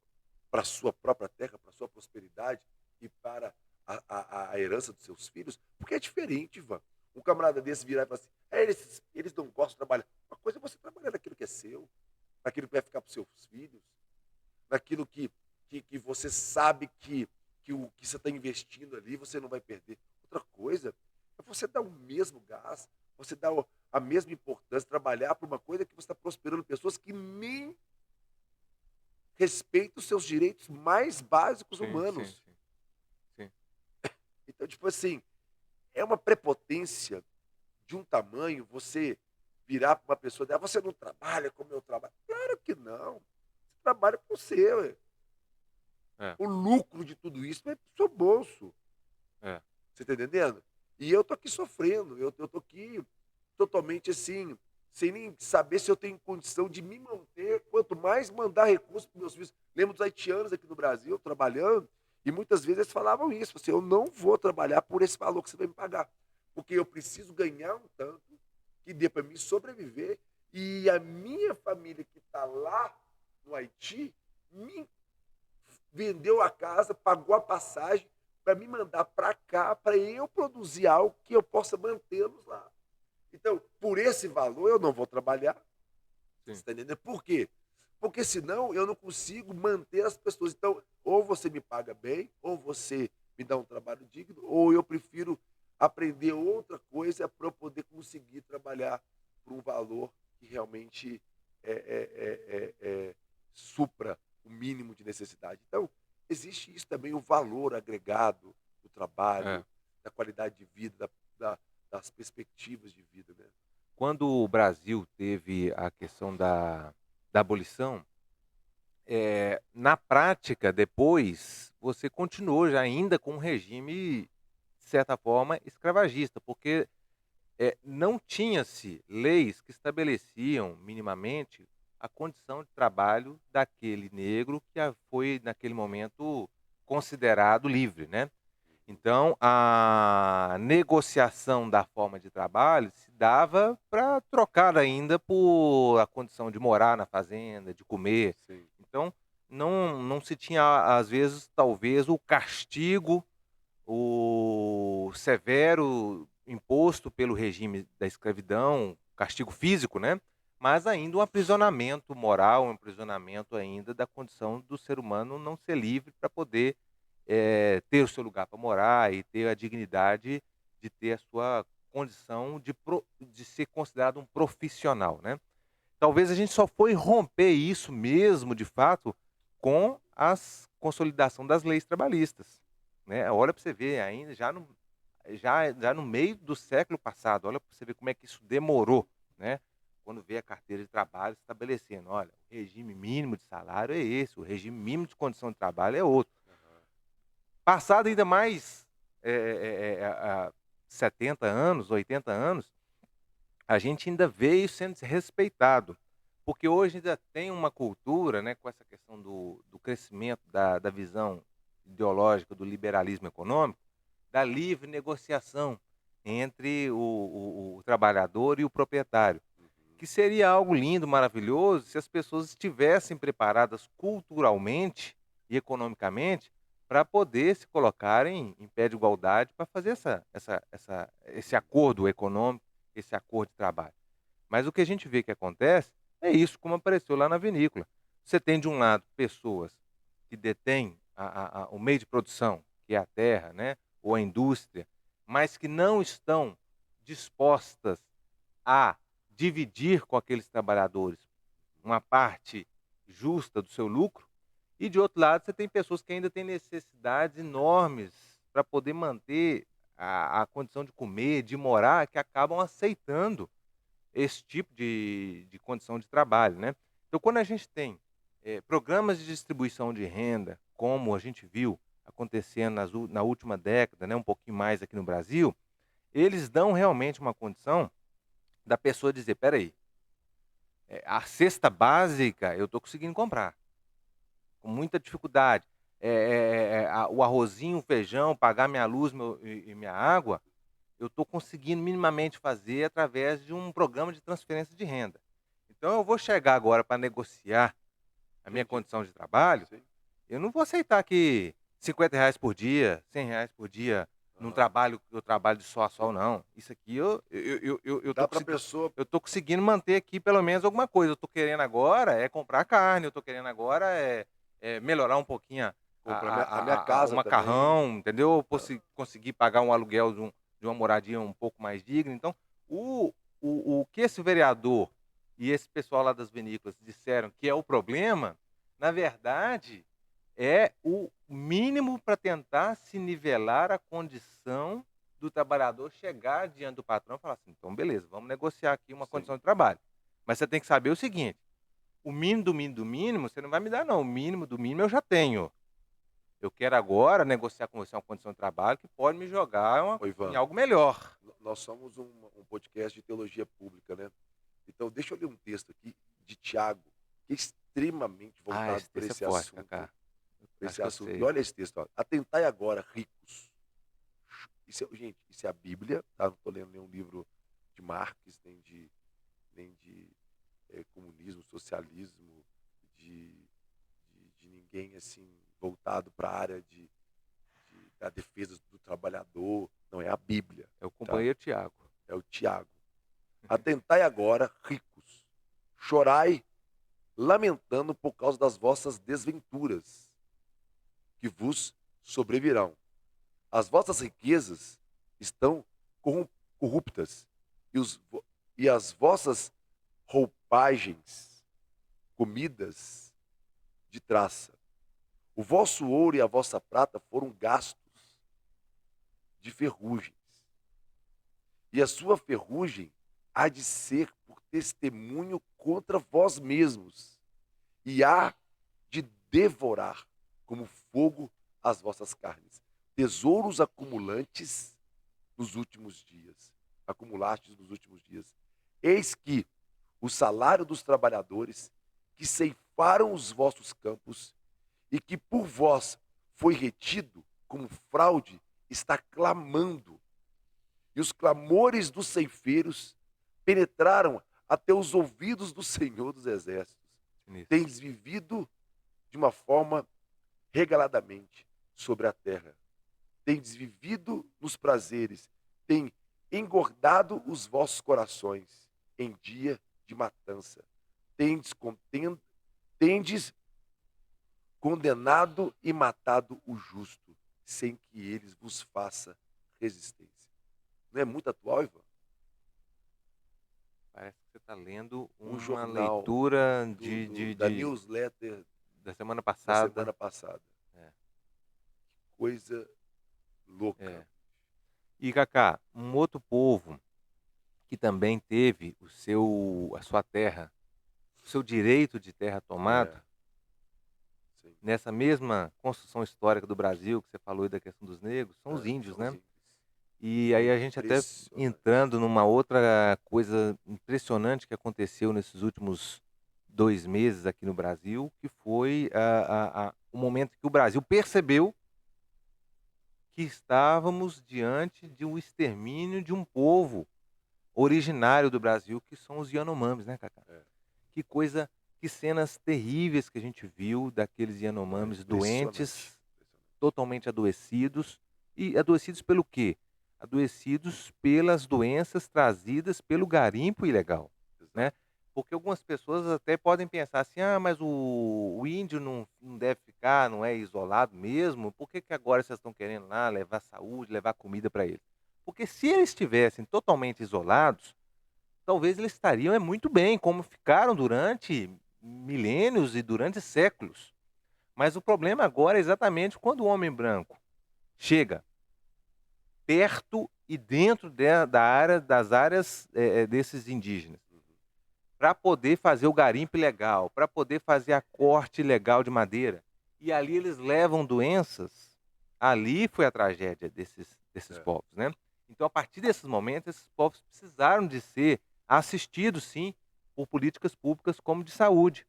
Para a sua própria terra, para a sua prosperidade e para a herança dos seus filhos? Porque é diferente, Ivan. Um camarada desse virar e falar assim, eles não gostam de trabalhar. Uma coisa é você trabalhar naquilo que é seu, naquilo que vai ficar para os seus filhos, naquilo que você sabe que o que você está investindo ali você não vai perder. Outra coisa é você dar o mesmo gás, você dar a mesma importância, trabalhar para uma coisa que você está prosperando pessoas que nem respeitam os seus direitos mais básicos Sim, sim, humanos. sim, sim. Então, tipo assim, é uma prepotência de um tamanho você virar para uma pessoa dela, você não trabalha como eu trabalho. Claro que não. Você trabalha com você, ué. É, O lucro de tudo isso vai para o seu bolso. é. Você está entendendo? E eu tô aqui sofrendo, eu tô aqui totalmente assim, sem nem saber se eu tenho condição de me manter, quanto mais mandar recursos para meus filhos. Lembro dos haitianos aqui no Brasil, trabalhando, e muitas vezes eles falavam isso, assim, eu não vou trabalhar por esse valor que você vai me pagar, porque eu preciso ganhar um tanto que dê para mim sobreviver, e a minha família que está lá no Haiti me vendeu a casa, pagou a passagem para me mandar para cá, para eu produzir algo que eu possa mantê-los lá. Então, por esse valor, eu não vou trabalhar. Você Sim. está entendendo? Por quê? Porque senão eu não consigo manter as pessoas. Então, ou você me paga bem, ou você me dá um trabalho digno, ou eu prefiro aprender outra coisa para eu poder conseguir trabalhar por um valor que realmente supra o mínimo de necessidade. Então, existe isso também, o valor agregado do É. trabalho, da qualidade de vida, das perspectivas de vida. Né? Quando o Brasil teve a questão da abolição, na prática, depois, você continuou já ainda com um regime, de certa forma, escravagista, porque não tinha-se leis que estabeleciam minimamente a condição de trabalho daquele negro que foi, naquele momento, considerado livre, né? Então, a negociação da forma de trabalho se dava para trocar ainda por a condição de morar na fazenda, de comer. Sim. Então, não se tinha, às vezes, talvez, o castigo, o severo imposto pelo regime da escravidão, castigo físico, né, mas ainda um aprisionamento moral, um aprisionamento ainda da condição do ser humano não ser livre para poder, ter o seu lugar para morar e ter a dignidade de ter a sua condição de ser considerado um profissional, né. Talvez a gente só foi romper isso mesmo, de fato, com as consolidação das leis trabalhistas, né. Olha para você ver, ainda já no meio do século passado, olha para você ver como é que isso demorou, né. Quando veio a carteira de trabalho estabelecendo: "Olha, o regime mínimo de salário é esse, o regime mínimo de condição de trabalho é outro". Aham. Passado ainda mais, a 70 anos, 80 anos, a gente ainda vê isso sendo desrespeitado, porque hoje ainda tem uma cultura, né, com essa questão do crescimento da visão ideológica do liberalismo econômico, da livre negociação entre o trabalhador e o proprietário, Uhum. que seria algo lindo, maravilhoso, se as pessoas estivessem preparadas culturalmente e economicamente para poder se colocarem em pé de igualdade para fazer esse acordo econômico, esse acordo de trabalho. Mas o que a gente vê que acontece é isso, como apareceu lá na vinícola. Você tem, de um lado, pessoas que detêm o meio de produção, que é a terra, né, ou a indústria, mas que não estão dispostas a dividir com aqueles trabalhadores uma parte justa do seu lucro, e de outro lado você tem pessoas que ainda têm necessidades enormes para poder manter a condição de comer, de morar, que acabam aceitando esse tipo de condição de trabalho, né. Então, quando a gente tem, programas de distribuição de renda, como a gente viu acontecendo na última década, né, um pouquinho mais aqui no Brasil, eles dão realmente uma condição da pessoa dizer: "Espera aí, a cesta básica eu estou conseguindo comprar, com muita dificuldade. O arrozinho, o feijão, pagar minha luz, e minha água, eu estou conseguindo minimamente fazer através de um programa de transferência de renda. Então eu vou chegar agora para negociar a minha Entendi. condição de trabalho, Sim. eu não vou aceitar que R$ 50 por dia, R$ 100 por dia, num Aham. trabalho que eu trabalho de sol a sol, Sim. não. Isso aqui eu Dá tô para a consegui pessoa eu tô conseguindo manter aqui pelo menos alguma coisa. Eu tô querendo agora é comprar carne, eu tô querendo agora melhorar um pouquinho comprar a minha o casa também. macarrão, entendeu? Hã. Conseguir pagar um aluguel de uma moradia um pouco mais digna. Então, o que esse vereador e esse pessoal lá das vinícolas disseram que é o problema, na verdade, é o mínimo para tentar se nivelar a condição do trabalhador chegar diante do patrão e falar assim: "Então beleza, vamos negociar aqui uma Sim. condição de trabalho. Mas você tem que saber o seguinte, o mínimo do mínimo do mínimo você não vai me dar não, o mínimo do mínimo eu já tenho. Eu quero agora negociar com você uma condição de trabalho que pode me jogar Ô em Ivan, algo melhor". nós somos um podcast de teologia pública, né. Então deixa eu ler um texto aqui de Tiago, que é extremamente Ah, voltado esse para texto é esse forte, assunto Cacá. para Acho esse que eu assunto. E sei. olha esse texto, ó: "Atentai agora, ricos". Isso é, gente, isso é a Bíblia, tá, não estou lendo nenhum livro de Marx, nem de comunismo, socialismo, de de ninguém, assim, voltado para a área da defesa do trabalhador. Não, é a Bíblia, É o tá? companheiro Tiago. É o Tiago. Atentai agora, ricos, chorai, lamentando por causa das vossas desventuras, que vos sobrevirão. As vossas riquezas estão corruptas, e as vossas roupagens, comidas de traça. O vosso ouro e a vossa prata foram gastos de ferrugens, e a sua ferrugem há de ser por testemunho contra vós mesmos, e há de devorar como fogo as vossas carnes. Tesouros nos últimos dias, acumulastes nos últimos dias. Eis que o salário dos trabalhadores que ceifaram os vossos campos e que por vós foi retido como fraude está clamando, e os clamores dos ceifeiros penetraram até os ouvidos do Senhor dos Exércitos. Sinistro. Tens vivido de uma forma regaladamente sobre a terra. Tendes vivido nos prazeres, tem engordado os vossos corações em dia de matança. Tendes condenado e matado o justo, sem que eles vos faça resistência. Não é muito atual, Ivan? Parece que você está lendo Um uma jornal leitura da newsletter da semana da passada. semana passada. É. Coisa louca. É. E, Cacá, um outro povo que também teve a sua terra, o seu direito de terra tomado, Sim. nessa mesma construção histórica do Brasil, que você falou aí da questão dos negros, são os É, índios, são os né? índios. E aí a gente até Impressionante. entrando numa outra coisa impressionante que aconteceu nesses últimos 2 meses aqui no Brasil, que foi o momento que o Brasil percebeu que estávamos diante de um extermínio de um povo originário do Brasil, que são os Yanomamis, né, Cacá? É. Que coisa, que cenas terríveis que a gente viu daqueles Yanomamis doentes, totalmente adoecidos. E adoecidos pelo quê? Adoecidos pelas doenças trazidas pelo garimpo ilegal, né? Porque algumas pessoas até podem pensar assim, mas o índio não deve ficar, não é isolado mesmo, por que agora vocês estão querendo lá levar saúde, levar comida para eles? Porque se eles estivessem totalmente isolados, talvez eles estariam muito bem, como ficaram durante milênios e durante séculos. Mas o problema agora é exatamente quando o homem branco chega perto e dentro das áreas desses indígenas, para poder fazer o garimpo legal, para poder fazer a corte legal de madeira. E ali eles levam doenças. Ali foi a tragédia desses povos, né? Então, a partir desses momentos, esses povos precisaram de ser assistidos, sim, por políticas públicas como de saúde.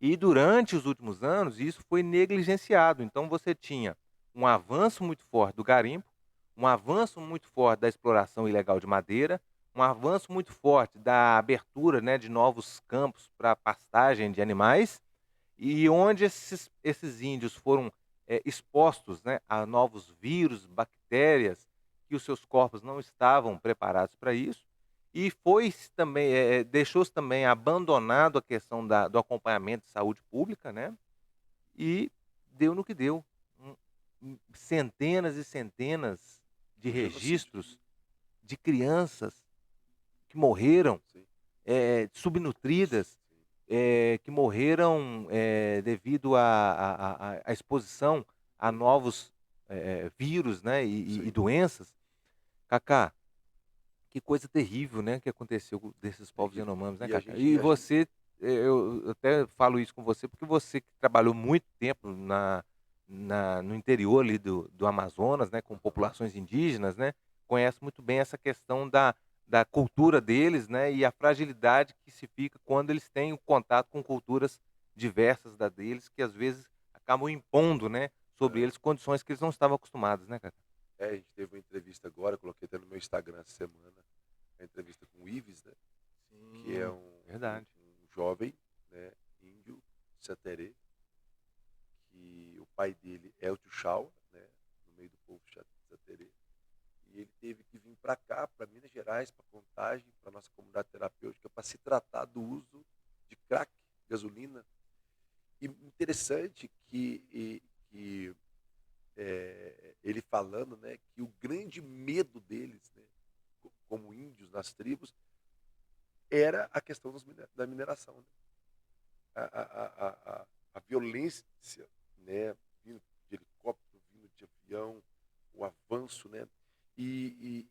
E durante os últimos anos, isso foi negligenciado. Então, você tinha um avanço muito forte do garimpo, um avanço muito forte da exploração ilegal de madeira, um avanço muito forte da abertura, né, de novos campos para pastagem de animais, e onde esses índios foram expostos, né, a novos vírus, bactérias, que os seus corpos não estavam preparados para isso, e foi também deixou-se também abandonado a questão do acompanhamento de saúde pública, né? E deu no que deu. Centenas e centenas de Um genocídio. registros de crianças que morreram subnutridas, que morreram devido à exposição a novos vírus, né, e doenças. Cacá, que coisa terrível, né, que aconteceu desses povos Terrível. Yanomamis, né, E a Cacá? gente- E e a gente- você, eu até falo isso com você, porque você que trabalhou muito tempo no interior ali do Amazonas, né, com populações indígenas, né, conhece muito bem essa questão da cultura deles, né, e a fragilidade que se fica quando eles têm o contato com culturas diversas da deles, que às vezes acabam impondo, né, sobre eles condições que eles não estavam acostumados, né, Cacá? a gente teve uma entrevista agora, coloquei até no meu Instagram essa semana, a entrevista com o Ives, né? Que é Verdade. um jovem, né, índio, Saterê, que o pai dele é o Tuxaua, né, no meio do povo Saterê. E ele teve que vir para cá, para Minas Gerais, para Contagem, para nossa comunidade terapêutica, para se tratar do uso de crack, gasolina. E interessante que ele falando, né, que o grande medo deles, né, como índios nas tribos, era a questão da mineração. Né? A violência, né, vindo de helicóptero, vindo de avião, o avanço, né? E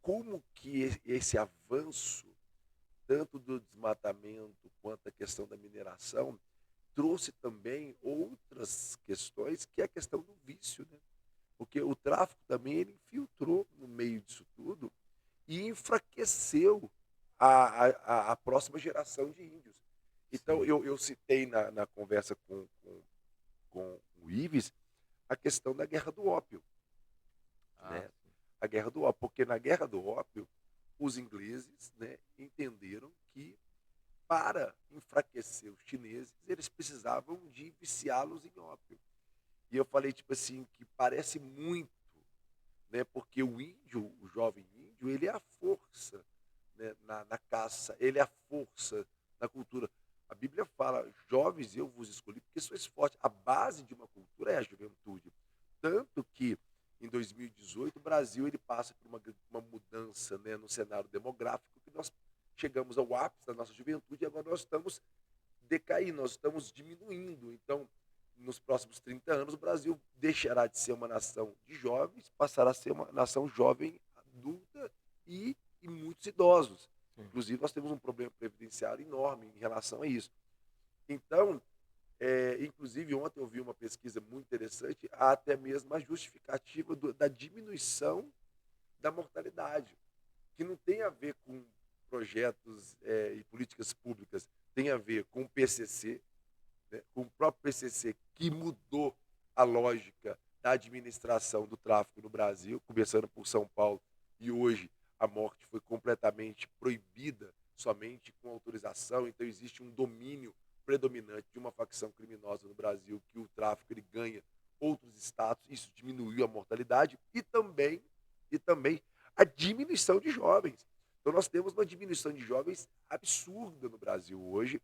como que esse avanço, tanto do desmatamento quanto a questão da mineração, trouxe também outras questões, que é a questão do vício, né? Porque o tráfico também ele infiltrou no meio disso tudo e enfraqueceu a próxima geração de índios. Então, eu citei na conversa com o Ives a questão da guerra do ópio. Ah, né? sim. A guerra do ópio, porque na guerra do ópio, os ingleses, né, entenderam que para enfraquecer os chineses, eles precisavam de viciá-los em ópio. E eu falei, tipo assim, que parece muito, né? Porque o índio, o jovem índio, ele é a força, né, na caça, ele é a força na cultura. A Bíblia fala, jovens eu vos escolhi porque sois fortes. A base de uma cultura é a juventude. Tanto que em 2018 o Brasil ele passa por uma mudança, né, no cenário demográfico, que nós chegamos ao ápice da nossa juventude e agora nós estamos decaindo, nós estamos diminuindo. Então, nos próximos 30 anos, o Brasil deixará de ser uma nação de jovens, passará a ser uma nação jovem, adulta e muitos idosos. Sim. Inclusive, nós temos um problema previdenciário enorme em relação a isso. Então, inclusive, ontem eu vi uma pesquisa muito interessante, há até mesmo a justificativa da diminuição da mortalidade, que não tem a ver com projetos e políticas públicas, tem a ver com o PCC, né, com o próprio PCC, que mudou a lógica da administração do tráfico no Brasil, começando por São Paulo, e hoje a morte foi completamente proibida somente com autorização, então existe um domínio predominante de uma facção criminosa no Brasil, que o tráfico ele ganha outros estados, isso diminuiu a mortalidade e também a diminuição de jovens. Então nós temos uma diminuição de jovens absurda no Brasil hoje,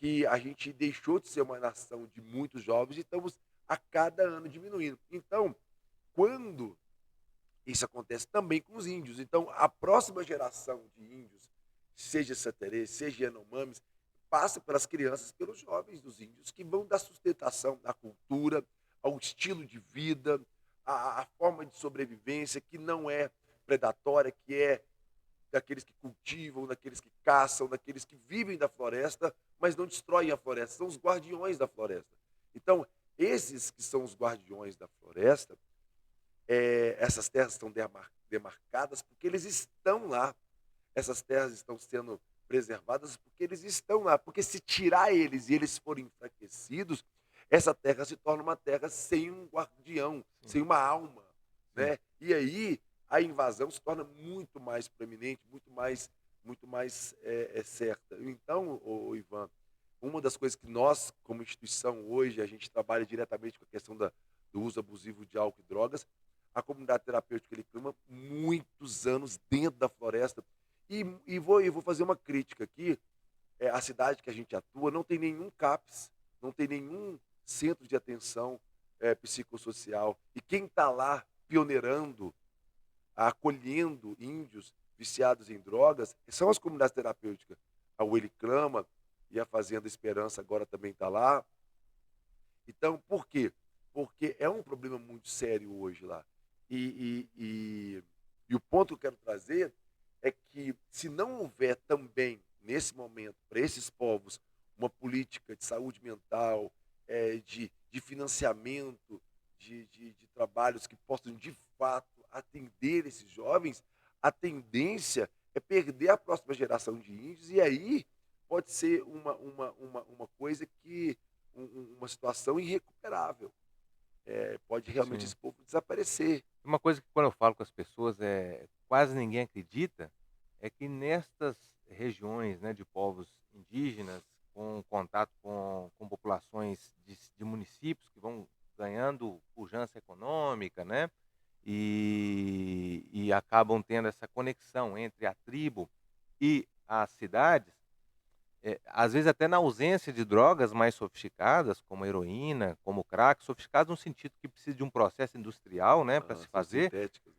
que a gente deixou de ser uma nação de muitos jovens e estamos a cada ano diminuindo. Então, quando isso acontece também com os índios, então a próxima geração de índios, seja Santerê, seja Yanomamis, passa pelas crianças, pelos jovens dos índios, que vão dar sustentação à cultura, ao estilo de vida, à forma de sobrevivência, que não é predatória, que é daqueles que cultivam, daqueles que caçam, daqueles que vivem da floresta, mas não destroem a floresta, são os guardiões da floresta. Então, esses que são os guardiões da floresta, essas terras estão demarcadas porque eles estão lá. Essas terras estão sendo preservadas porque eles estão lá. Porque se tirar eles e eles forem enfraquecidos, essa terra se torna uma terra sem um guardião, Sim. sem uma alma, Sim. né? E aí a invasão se torna muito mais preeminente, muito mais certa. Então, Ivan, uma das coisas que nós, como instituição, hoje, a gente trabalha diretamente com a questão do uso abusivo de álcool e drogas. A comunidade terapêutica ele clama muitos anos dentro da floresta. E vou fazer uma crítica aqui. A cidade que a gente atua não tem nenhum CAPS, não tem nenhum centro de atenção psicossocial. E quem está lá pioneirando, acolhendo índios viciados em drogas, são as comunidades terapêuticas. A Willy Clama e a Fazenda Esperança agora também está lá. Então, por quê? Porque é um problema muito sério hoje lá. E o ponto que eu quero trazer é que, se não houver também, nesse momento, para esses povos, uma política de saúde mental, de financiamento, de trabalhos que possam, de fato, atender esses jovens, a tendência é perder a próxima geração de índios, e aí pode ser uma coisa que uma situação irrecuperável. Pode realmente Sim. esse povo desaparecer. Uma coisa que quando eu falo com as pessoas, quase ninguém acredita, é que nestas regiões, né, de povos indígenas, com contato com populações de municípios que vão ganhando pujança econômica, né, e acabam tendo essa conexão entre a tribo e as cidades, às vezes até na ausência de drogas mais sofisticadas, como heroína, como crack, sofisticadas no sentido que precisa de um processo industrial, né, para se São fazer, sintéticas.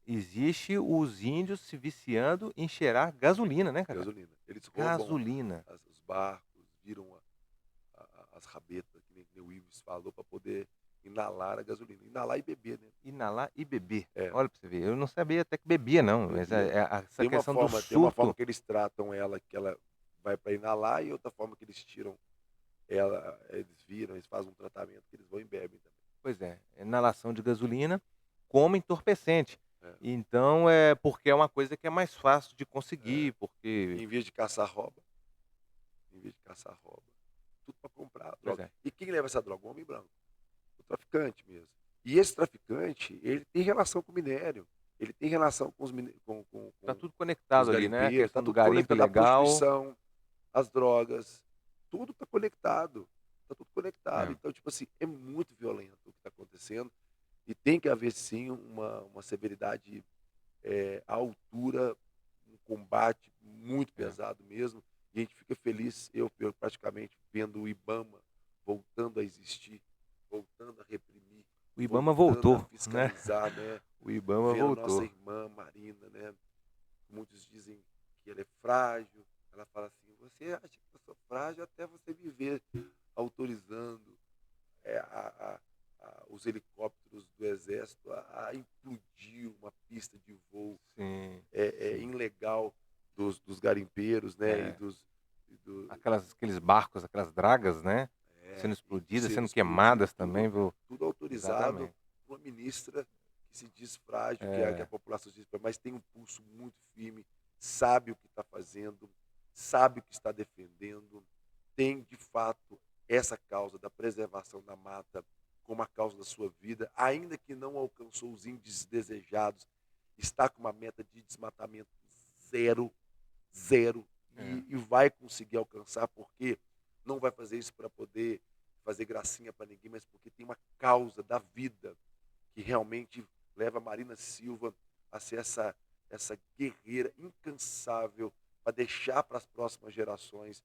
existe os índios se viciando em cheirar gasolina, né, cara? Gasolina. Eles roubam Gasolina. os barcos, viram as rabetas, que nem o Ives falou, para poder inalar a gasolina. Inalar e beber, né? Inalar e beber. É, Olha pra você ver, eu não sabia até que bebia não, mas bebia. essa questão do Tem uma forma surto, que eles tratam ela, que ela vai para inalar, e outra forma que eles tiram ela, eles viram, eles fazem um tratamento que eles vão e bebem também. pois é, inalação de gasolina como entorpecente. É, Então, é porque é uma coisa que é mais fácil de é. conseguir, porque Em vez de caçar rouba, em vez de caçar rouba. Tudo para comprar pois droga. é. E quem leva essa droga? O homem branco. O traficante mesmo. E esse traficante, ele tem relação com o minério, ele tem relação com Tá tudo com os conectado ali, né? A garimpeiros, está questão do tudo garimpo conectado, a ilegal. prostituição, as drogas, tudo está conectado, está tudo conectado. É, Então, tipo assim, é muito violento o que está acontecendo e tem que haver sim uma severidade à altura, um combate muito é. pesado mesmo. E a gente fica feliz, eu praticamente vendo o IBAMA voltando a existir, voltando a reprimir, O IBAMA voltando a voltou, né? fiscalizar, né? O IBAMA Vendo nossa voltou. irmã Marina, né? Muitos dizem que ela é frágil. Ela fala assim: você acha que eu sou frágil até você me ver autorizando os helicópteros do Exército a implodir uma pista de voo Sim, sim. ilegal dos garimpeiros, né? É. E do, Aqueles barcos, aquelas dragas, né? Sendo e explodidas, sendo sendo explodido queimadas também, viu? tudo autorizado Exatamente. por uma ministra que se diz frágil, que a É, população se diz, mas tem um pulso muito firme, sabe o que está fazendo, sabe o que está defendendo, tem de fato essa causa da preservação da mata como a causa da sua vida, ainda que não alcançou os índices desejados, está com uma meta de desmatamento zero, zero, é. e vai conseguir alcançar, porque não vai fazer isso para poder fazer gracinha para ninguém, mas porque tem uma causa da vida que realmente leva a Marina Silva a ser essa guerreira incansável para deixar para as próximas gerações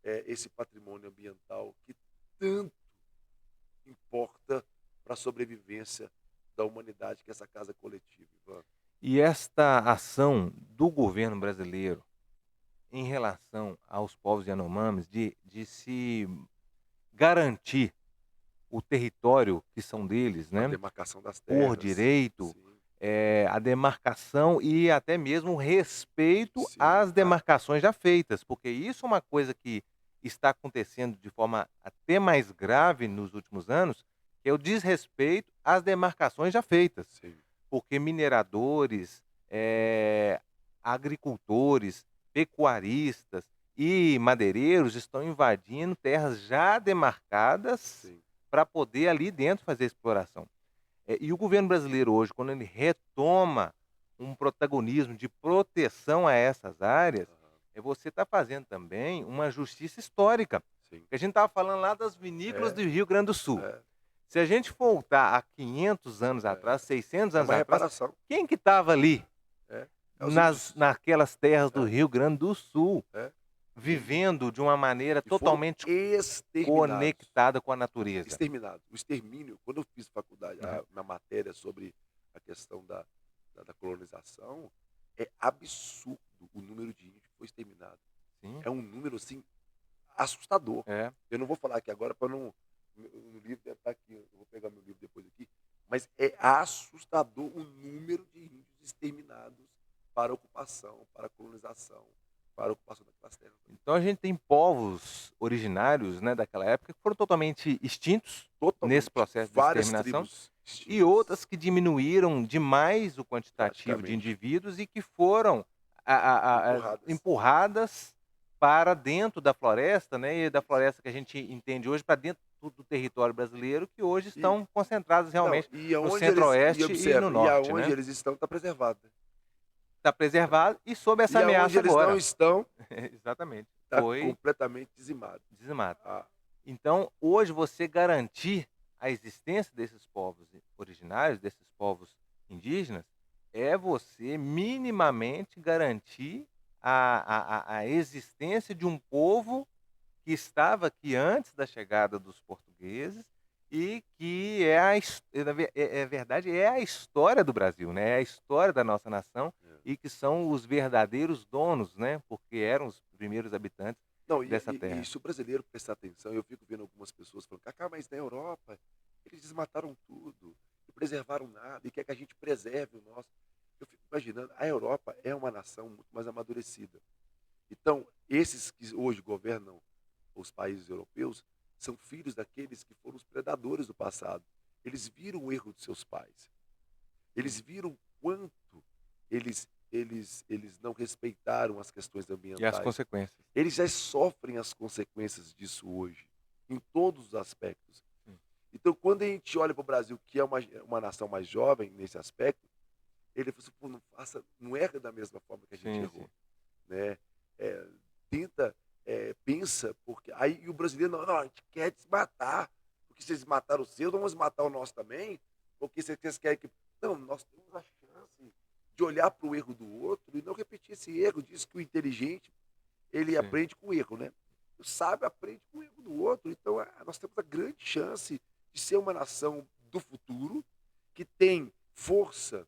esse patrimônio ambiental que tanto importa para a sobrevivência da humanidade, que é essa casa coletiva, Ivan. E esta ação do governo brasileiro em relação aos povos Yanomamis de se garantir o território que são deles, A né? demarcação das Por terras, direito, sim, a demarcação e até mesmo o respeito sim. às demarcações já feitas, porque isso é uma coisa que está acontecendo de forma até mais grave nos últimos anos, que é o desrespeito às demarcações já feitas. Sim. Porque mineradores, agricultores, pecuaristas e madeireiros estão invadindo terras já demarcadas Sim. para poder ali dentro fazer exploração. E o governo brasileiro hoje, quando ele retoma um protagonismo de proteção a essas áreas, Aham. você está fazendo também uma justiça histórica. Sim. Porque a gente estava falando lá das vinícolas É, do Rio Grande do Sul. é, Se a gente voltar a 500 anos é. atrás, 600 É anos uma atrás, reparação. quem que estava ali É. É os índios. naquelas terras do É, Rio Grande do Sul, é. E, vivendo de uma maneira e foram totalmente exterminados. conectada com a natureza? Exterminados. O extermínio, quando eu fiz faculdade, Uhum. na matéria sobre a questão da colonização, é absurdo o número de índios que foi exterminado. Sim, É um número, assim, assustador. é. Eu não vou falar aqui agora para não. No livro deve estar aqui, eu vou pegar meu livro depois aqui. Mas é assustador o número de índios exterminados para a ocupação, para a colonização, para a ocupação daquelas terras. Então a gente tem povos originários, né, daquela época que foram totalmente extintos nesse Totalmente. processo de Várias exterminação tribos e extintas, outras que diminuíram demais o quantitativo de praticamente, indivíduos e que foram empurradas. empurradas para dentro da floresta, né, e da Isso. floresta que a gente entende hoje para dentro do território brasileiro, que hoje E, estão concentradas não, realmente e no aonde eles. E centro-oeste e no observa, e norte, aonde né? eles estão está preservado. Está preservado e sob essa E aonde ameaça eles não agora. estão, Exatamente. está Foi completamente dizimado. dizimado. Ah, Então, hoje você garantir a existência desses povos originários, desses povos indígenas, é você minimamente garantir a existência de um povo que estava aqui antes da chegada dos portugueses e que é verdade, é a história do Brasil, né? É a história da nossa nação é. e que são os verdadeiros donos, né? Porque eram os primeiros habitantes Não, dessa terra. se o brasileiro prestar atenção, eu fico vendo algumas pessoas falando, Cacá, mas na Europa eles desmataram tudo, não preservaram nada, e quer que a gente preserve o nosso. Eu fico imaginando, a Europa é uma nação muito mais amadurecida. Então, esses que hoje governam os países europeus são filhos daqueles que foram os predadores do passado. Eles viram o erro de seus pais. Eles viram quanto eles não respeitaram as questões E as ambientais. consequências. Eles já sofrem as consequências disso hoje, em todos os aspectos. Sim. Então, quando a gente olha para o Brasil, que é uma nação mais jovem nesse aspecto, ele falou assim: "Pô, não erra da mesma forma que a gente Sim, sim. errou", né. Eh, tenta, pensa, porque aí e o brasileiro: "Não, não, a gente quer desmatar, porque vocês mataram o seu, vamos matar o nosso também, porque vocês querem que". Não, nós temos a chance de olhar para o erro do outro e não repetir esse erro. Diz que o inteligente, ele Sim. aprende com o erro, né. O sábio aprende com o erro do outro. Então, nós temos a grande chance de ser uma nação do futuro, que tem força,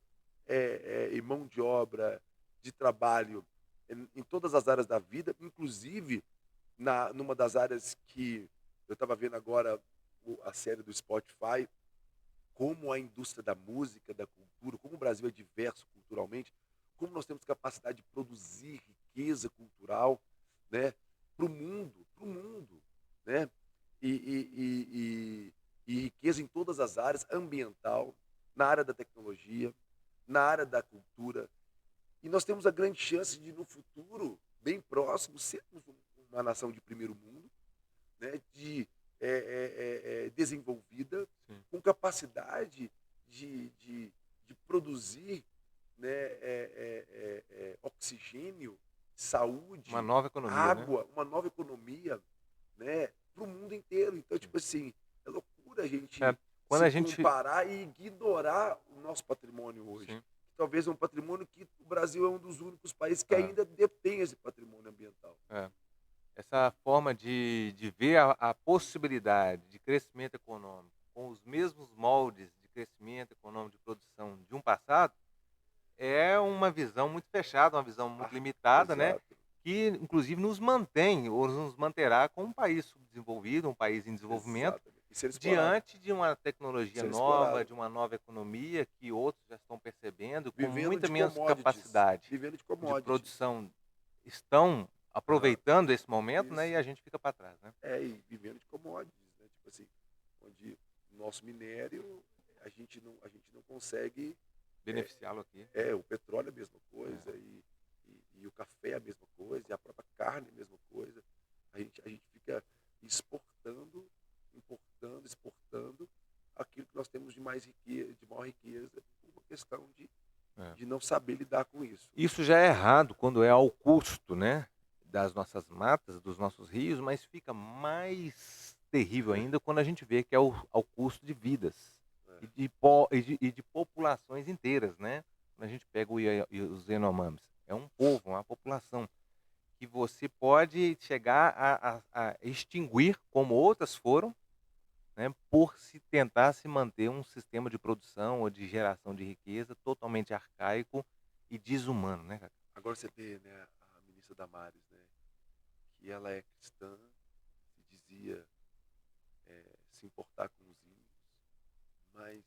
e mão de obra, de trabalho em todas as áreas da vida, inclusive numa das áreas que eu estava vendo agora, a série do Spotify, como a indústria da música, da cultura, como o Brasil é diverso culturalmente, como nós temos capacidade de produzir riqueza cultural, né, para o mundo, né, e riqueza em todas as áreas, ambiental, na área da tecnologia, na área da cultura. E nós temos a grande chance de, no futuro, bem próximo, sermos uma nação de primeiro mundo, né, desenvolvida, Sim. com capacidade de produzir, né, oxigênio, Uma saúde, nova economia, né? água, uma nova economia, né, para o mundo inteiro. Então, Sim. tipo assim, é loucura a É, gente quando se a gente comparar e ignorar o nosso patrimônio hoje. sim, Talvez é um patrimônio que o Brasil é um dos únicos países que é, ainda detém esse patrimônio ambiental. é. Essa forma de ver a possibilidade de crescimento econômico com os mesmos moldes de crescimento econômico, de produção de um passado, é uma visão muito fechada, uma visão muito Ah, limitada, né, exato, que inclusive nos mantém ou nos manterá como um país subdesenvolvido, um país em desenvolvimento, exatamente. E ser explorado, diante de uma tecnologia ser nova, explorado. de uma nova economia que outros já estão percebendo, com Vivendo muita de menos commodities, capacidade vivendo de de commodities. produção, estão Aham, aproveitando esse momento, né, e isso. a gente fica para trás, né. E vivendo de commodities, né, tipo assim, onde o nosso minério, a gente não consegue, eh Beneficiá-lo aqui. o petróleo é a mesma É. coisa, e o café é a mesma coisa, e a própria carne é a mesma coisa. A gente fica exportando, importando, exportando aquilo que nós temos de maior riqueza, por uma questão de É. de não saber lidar com isso. Isso já é errado quando é ao custo, né, das nossas matas, dos nossos rios, mas fica mais terrível ainda quando a gente vê que é ao custo de vidas É, e de populações inteiras, né. Quando a gente pega os Yanomamis, é um povo, uma população que você pode chegar a extinguir como outras foram, né, por se tentar se manter um sistema de produção ou de geração de riqueza totalmente arcaico e desumano, né, cara. agora você vê, né, a ministra Damares, né, que ela é cristã, se dizia, se importar com os índios, mas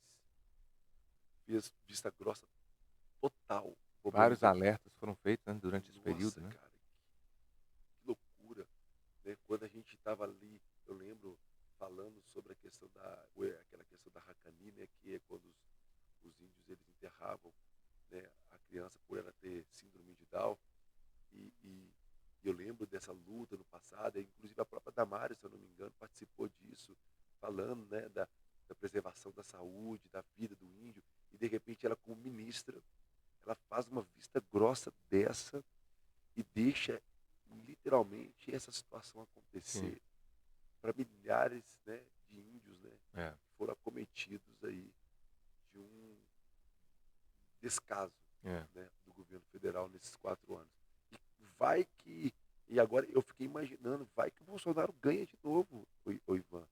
fez vista grossa total, Vários problemas. alertas foram feitos, né, durante esse período, Nossa, né. cara, que loucura, né? Quando a gente estava ali, eu lembro falando sobre a questão aquela questão da Hakani, né, que é quando os índios eles enterravam, né, a criança por ela ter síndrome de Down, e eu lembro dessa luta no passado, inclusive a própria Damares, se eu não me engano, participou disso, falando, né, da preservação da saúde, da vida do índio, e de repente ela como ministra, ela faz uma vista grossa dessa e deixa literalmente essa situação Sim, acontecer para milhares, né, de índios, né, é, que foram acometidos aí de um descaso, é. né, do governo federal nesses 4 anos. E vai que, e agora eu fiquei imaginando, vai que o Bolsonaro ganha de novo, o Ivan.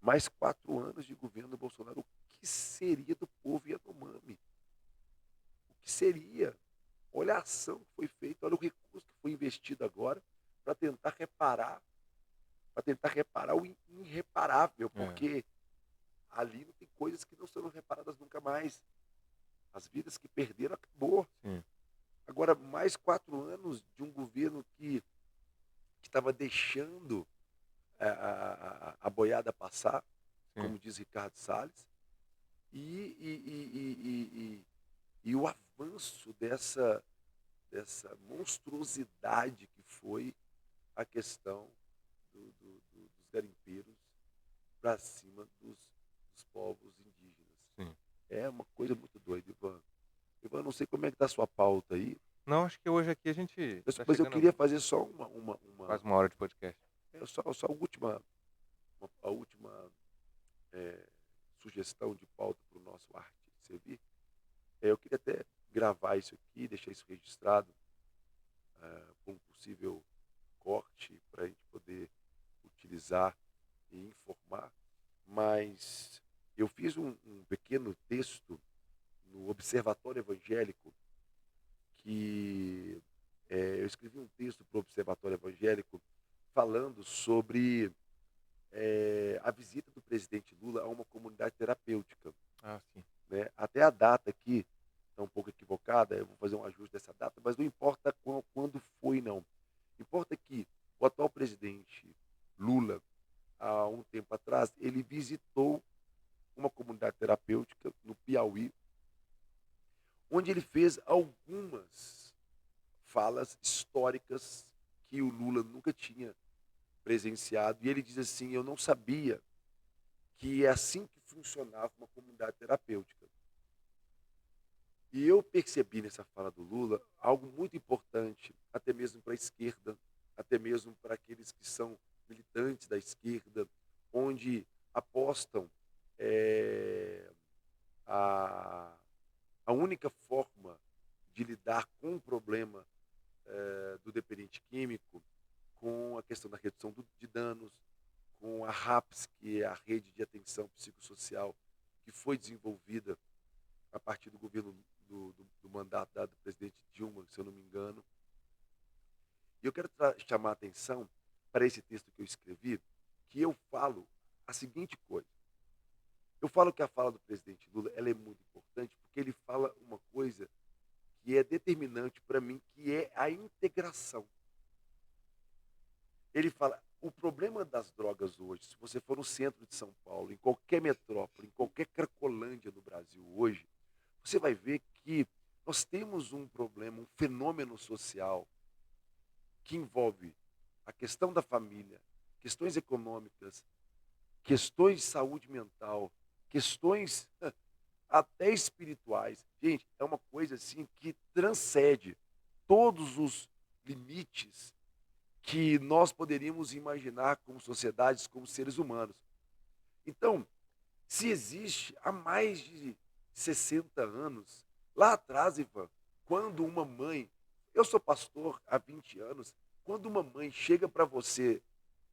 Mais 4 anos de governo do Bolsonaro, o que seria do povo Yanomami? O que seria? Olha a ação que foi feita, olha o recurso que foi investido agora para tentar reparar, o irreparável, É, porque ali não tem coisas que não serão reparadas nunca mais. As vidas que perderam acabou. sim, Agora, mais 4 anos de um governo que estava deixando a boiada passar, sim, como diz Ricardo Salles, e o avanço dessa monstruosidade que foi a questão dos garimpeiros para cima dos povos indígenas. Sim. É uma coisa muito doida, Ivan. Ivan, não sei como é que tá a sua pauta aí, Não, acho que hoje aqui a gente está mas eu chegando queria fazer só quase 1 hora de podcast. só a última sugestão de pauta para o nosso arte servir. Eu queria até gravar isso aqui, deixar isso registrado com um possível corte para a gente poder utilizar e informar, mas eu fiz um pequeno texto no Observatório Evangélico que eu escrevi um texto para o Observatório Evangélico falando sobre a visita do presidente Lula a uma comunidade terapêutica, Ah, sim. né? Até a data aqui está um pouco equivocada, eu vou fazer um ajuste dessa data, mas não importa quando foi, não. Importa que o atual presidente Lula, há um tempo atrás, ele visitou uma comunidade terapêutica no Piauí, onde ele fez algumas falas históricas que o Lula nunca tinha presenciado. E ele diz assim: eu não sabia que é assim que funcionava uma comunidade terapêutica. E eu percebi nessa fala do Lula algo muito importante, até mesmo para a esquerda, até mesmo para aqueles que são militantes da esquerda, onde apostam a, a única forma de lidar com o problema do dependente químico, com a questão da redução de danos, com a RAPS, que é a Rede de Atenção Psicossocial, que foi desenvolvida a partir do governo do mandato dado do presidente Dilma, se eu não me engano. E eu quero chamar a atenção para esse texto que eu escrevi, que eu falo a seguinte coisa. Eu falo que a fala do presidente Lula ela é muito importante porque ele fala uma coisa que é determinante para mim, que é a integração. Ele fala, o problema das drogas hoje, se você for no centro de São Paulo, em qualquer metrópole, em qualquer cracolândia do Brasil hoje, você vai ver que nós temos um problema, um fenômeno social que envolve a questão da família, questões econômicas, questões de saúde mental, questões até espirituais. Gente, é uma coisa assim que transcende todos os limites que nós poderíamos imaginar como sociedades, como seres humanos. Então, se existe há mais de 60 anos, lá atrás, Ivan, quando uma mãe, eu sou pastor há 20 anos, quando uma mãe chega para você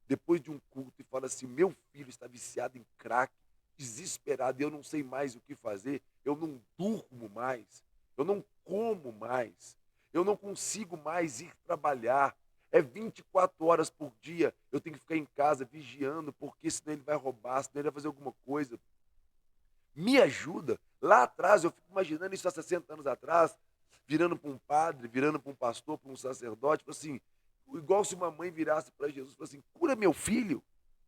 depois de um culto e fala assim: meu filho está viciado em crack, desesperado, eu não sei mais o que fazer, eu não durmo mais, eu não como mais, eu não consigo mais ir trabalhar, é 24 horas por dia, eu tenho que ficar em casa vigiando, porque senão ele vai roubar, senão ele vai fazer alguma coisa. Me ajuda. Lá atrás, eu fico imaginando isso há 60 anos atrás, virando para um padre, virando para um pastor, para um sacerdote, tipo assim, igual se uma mãe virasse para Jesus e falasse assim: cura meu filho,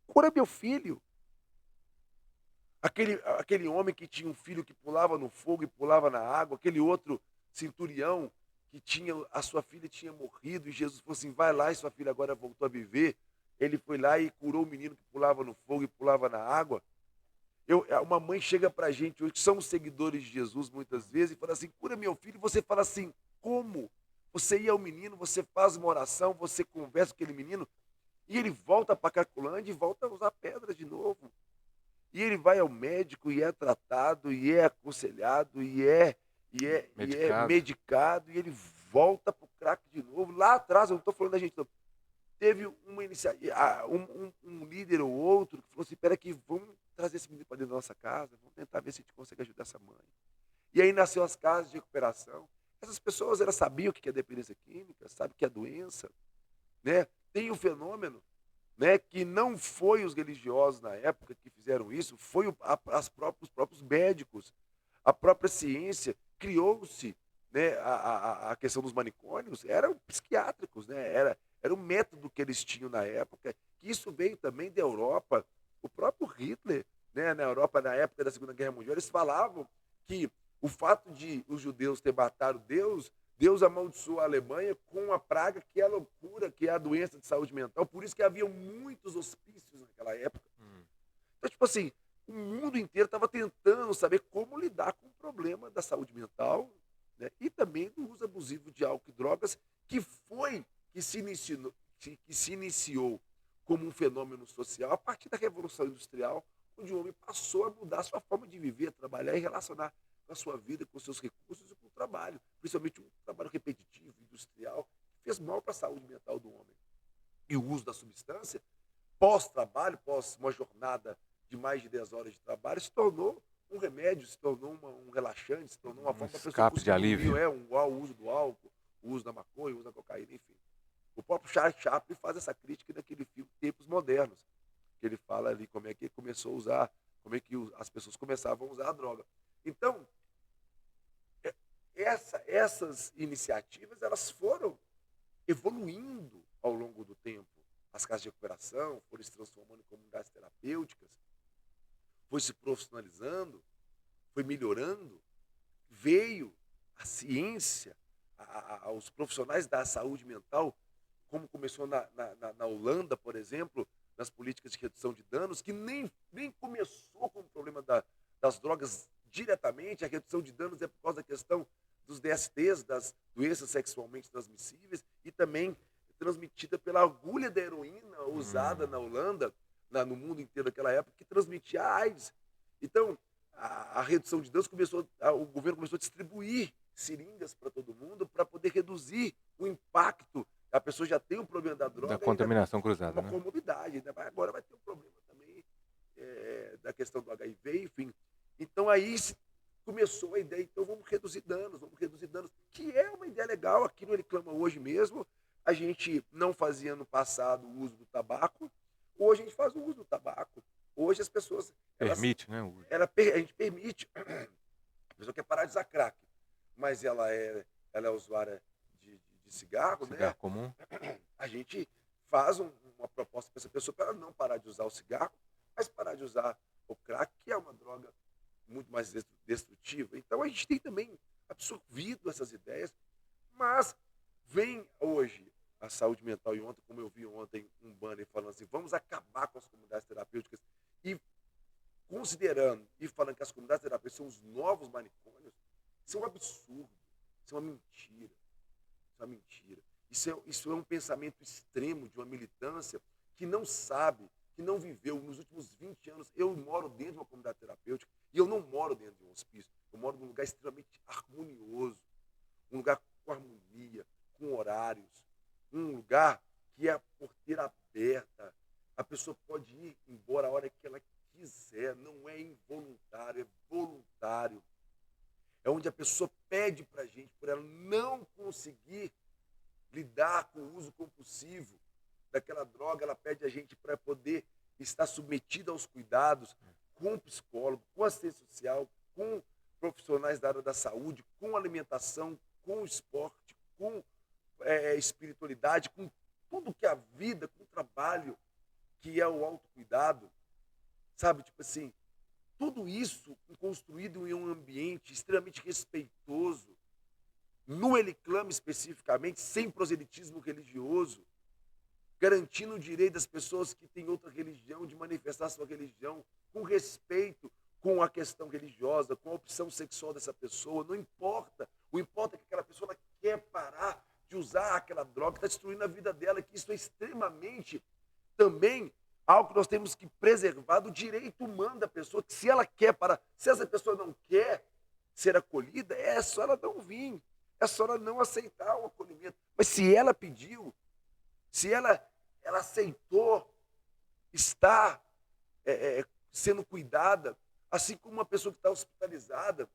cura meu filho. Aquele homem que tinha um filho que pulava no fogo e pulava na água, aquele outro centurião que tinha, a sua filha tinha morrido, e Jesus falou assim: vai lá, e sua filha agora voltou a viver. Ele foi lá e curou o menino que pulava no fogo e pulava na água. Uma mãe chega para a gente hoje, que somos seguidores de Jesus muitas vezes, e fala assim: cura meu filho, e você fala assim: como? Você ia ao menino, você faz uma oração, você conversa com aquele menino, e ele volta para a Cracolândia e volta a usar pedra de novo. E ele vai ao médico e é tratado, e é aconselhado, e é Medicado. medicado, e ele volta para o crack de novo. Lá atrás, eu não estou falando da gente, não. Teve uma iniciativa, um líder ou outro que falou assim: espera aqui, vamos trazer esse menino para dentro da nossa casa, vamos tentar ver se a gente consegue ajudar essa mãe. E aí nasceu as casas de recuperação. Essas pessoas elas sabiam o que é dependência química, sabem o que é doença, né? Tem um fenômeno, né, que não foi os religiosos na época que fizeram isso, foi os próprios médicos, a própria ciência criou-se, né, a questão dos manicômios, eram psiquiátricos, né, era o método que eles tinham na época, que isso veio também da Europa, o próprio Hitler, né, na Europa na época da Segunda Guerra Mundial, eles falavam que o fato de os judeus ter matado Deus amaldiçoou a Alemanha com a praga que é a loucura, que é a doença de saúde mental. Por isso que havia muitos hospícios naquela época. Hum. Então, tipo assim, o mundo inteiro estava tentando saber como lidar com o problema da saúde mental, né, e também do uso abusivo de álcool e drogas, que foi que se iniciou como um fenômeno social a partir da Revolução Industrial, onde o homem passou a mudar a sua forma de viver, trabalhar e relacionar com a sua vida, com os seus recursos e com o trabalho, principalmente um trabalho repetitivo, industrial, que fez mal para a saúde mental do homem. E o uso da substância, pós-trabalho, pós uma jornada de mais de 10 horas de trabalho, se tornou um remédio, se tornou um relaxante, se tornou uma Um forma da pessoa escape de conseguir dormir, alívio. o uso do álcool, o uso da maconha, o uso da cocaína, enfim. O próprio Charles Chaplin faz essa crítica naquele filme Tempos Modernos, que ele fala ali como é que ele começou a usar, como é que as pessoas começavam a usar a droga. Então, é- essas iniciativas, elas foram evoluindo ao longo do tempo. As casas de recuperação foram se transformando em comunidades terapêuticas, foi se profissionalizando, foi melhorando, veio a ciência, os profissionais da saúde mental, como começou na Holanda, por exemplo, nas políticas de redução de danos, que nem começou com o problema das drogas diretamente, a redução de danos é por causa da questão dos DSTs, das doenças sexualmente transmissíveis, e também transmitida pela agulha da heroína usada Hum, na Holanda, no mundo inteiro naquela época, que transmitia a AIDS. Então, a redução de danos o governo começou a distribuir seringas para todo mundo para poder reduzir o impacto. A pessoa já tem um problema da da droga e ainda contaminação cruzada, uma né? comorbidade, agora vai ter um problema também da questão do HIV, enfim. Então aí começou a ideia, então vamos reduzir danos, que é uma ideia legal, aqui no Ele Clama hoje mesmo, a gente não fazia no passado o uso do tabaco, hoje a gente faz o uso do tabaco. Hoje as pessoas, elas, Permite, né, o uso. a gente permite, a pessoa quer parar de usar crack, mas ela é usuária de cigarro, né? Cigarro comum. A gente faz uma proposta para essa pessoa para ela não parar de usar o cigarro, mas parar de usar o crack, que é uma droga muito mais destrutiva. Então a gente tem também absorvido essas ideias, mas vem hoje a saúde mental, e ontem, como eu vi ontem, um banner falando assim, vamos acabar com as comunidades terapêuticas, e considerando e falando que as comunidades terapêuticas são os novos manicômios, isso é um absurdo, isso é uma mentira, isso é uma mentira. Isso é um pensamento extremo de uma militância que não sabe, que não viveu nos últimos 20 anos. Eu moro dentro de uma comunidade terapêutica e eu não moro dentro de um hospício. Eu moro num lugar extremamente harmonioso, um lugar com harmonia, com horários, um lugar que é a porteira aberta. A pessoa pode ir embora a hora que ela quiser, não é involuntário, é voluntário. É onde a pessoa pede para a gente, por ela não conseguir lidar com o uso compulsivo daquela droga, ela pede a gente para poder estar submetida aos cuidados com o psicólogo, com assistência social, com profissionais da área da saúde, com alimentação, com esporte, com espiritualidade, com tudo que é a vida, com o trabalho, que é o autocuidado, sabe? Tipo assim, tudo isso construído em um ambiente extremamente respeitoso, no Eliclame especificamente, sem proselitismo religioso, garantindo o direito das pessoas que têm outra religião de manifestar sua religião, com respeito com a questão religiosa, com a opção sexual dessa pessoa, não importa. O importa é que aquela pessoa ela quer parar de usar aquela droga que está destruindo a vida dela, que isso é extremamente também algo que nós temos que preservar do direito humano da pessoa, que se ela quer parar, se essa pessoa não quer ser acolhida, é só ela não vir, é só ela não aceitar o acolhimento. Mas se ela pediu, se ela aceitou estar sendo cuidada, assim como uma pessoa que está hospitalizada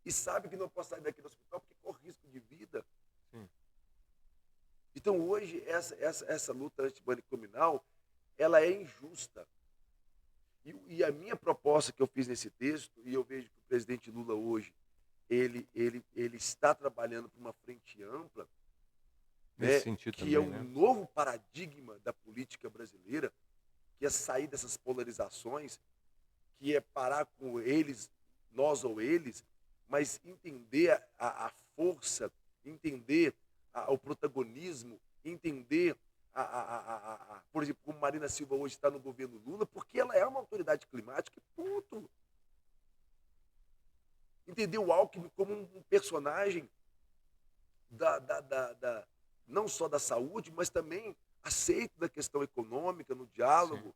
e sabe que não pode sair daqui do hospital porque corre risco de vida. Sim. Então hoje essa luta antimanicominal, ela é injusta. E a minha proposta que eu fiz nesse texto, e eu vejo que o presidente Lula hoje, ele está trabalhando para uma frente ampla, Nesse né, sentido que é também, um né? novo paradigma da política brasileira, que é sair dessas polarizações, que é parar com eles, nós ou eles, mas entender a força, entender o protagonismo, entender por exemplo, como Marina Silva hoje está no governo Lula, porque ela é uma autoridade climática, ponto. Entendeu o Alckmin como um personagem não só da saúde, mas também aceito da questão econômica, no diálogo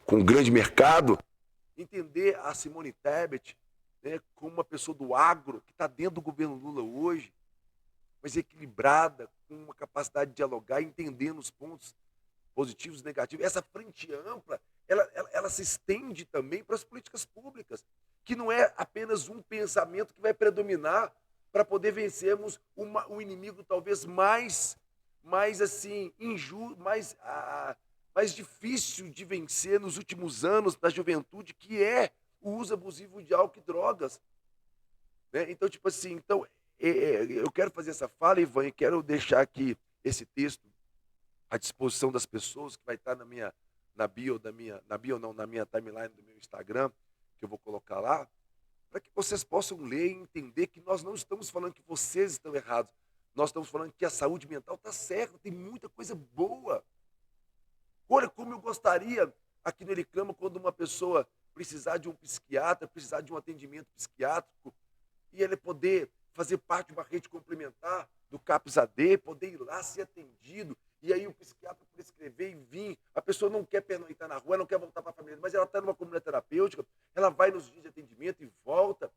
com o grande mercado. Entender a Simone Tebet, né, como uma pessoa do agro, que está dentro do governo Lula hoje, mas equilibrada, com uma capacidade de dialogar, entendendo os pontos positivos e negativos. Essa frente ampla, ela se estende também para as políticas públicas, que não é apenas um pensamento que vai predominar para poder vencermos um inimigo talvez mais assim, injusto, mais difícil de vencer nos últimos anos da juventude, que é o uso abusivo de álcool e drogas. Né? Então, tipo assim, eu quero fazer essa fala, Ivan, e quero deixar aqui esse texto à disposição das pessoas, que vai estar na minha timeline do meu Instagram, que eu vou colocar lá, para que vocês possam ler e entender que nós não estamos falando que vocês estão errados. Nós estamos falando que a saúde mental está certa, tem muita coisa boa. Olha como eu gostaria, aqui no Ele Clama, quando uma pessoa precisar de um psiquiatra, precisar de um atendimento psiquiátrico, e ele poder fazer parte de uma rede complementar do CAPS-AD, poder ir lá ser atendido, e aí o psiquiatra prescrever e vir. A pessoa não quer pernoitar na rua, não quer voltar para a família, mas ela está numa comunidade terapêutica, ela vai nos dias de atendimento e volta,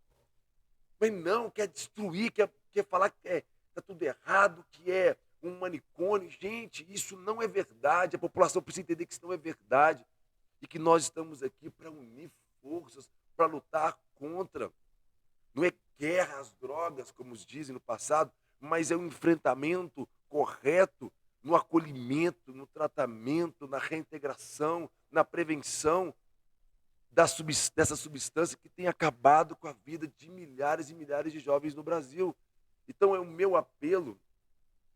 mas não, quer destruir, quer falar que está tudo errado, que é um manicômio. Gente, isso não é verdade, a população precisa entender que isso não é verdade, e que nós estamos aqui para unir forças, para lutar contra. Não é guerra às drogas, como os dizem no passado, mas é um enfrentamento correto no acolhimento, no tratamento, na reintegração, na prevenção dessa substância que tem acabado com a vida de milhares e milhares de jovens no Brasil. Então é o meu apelo,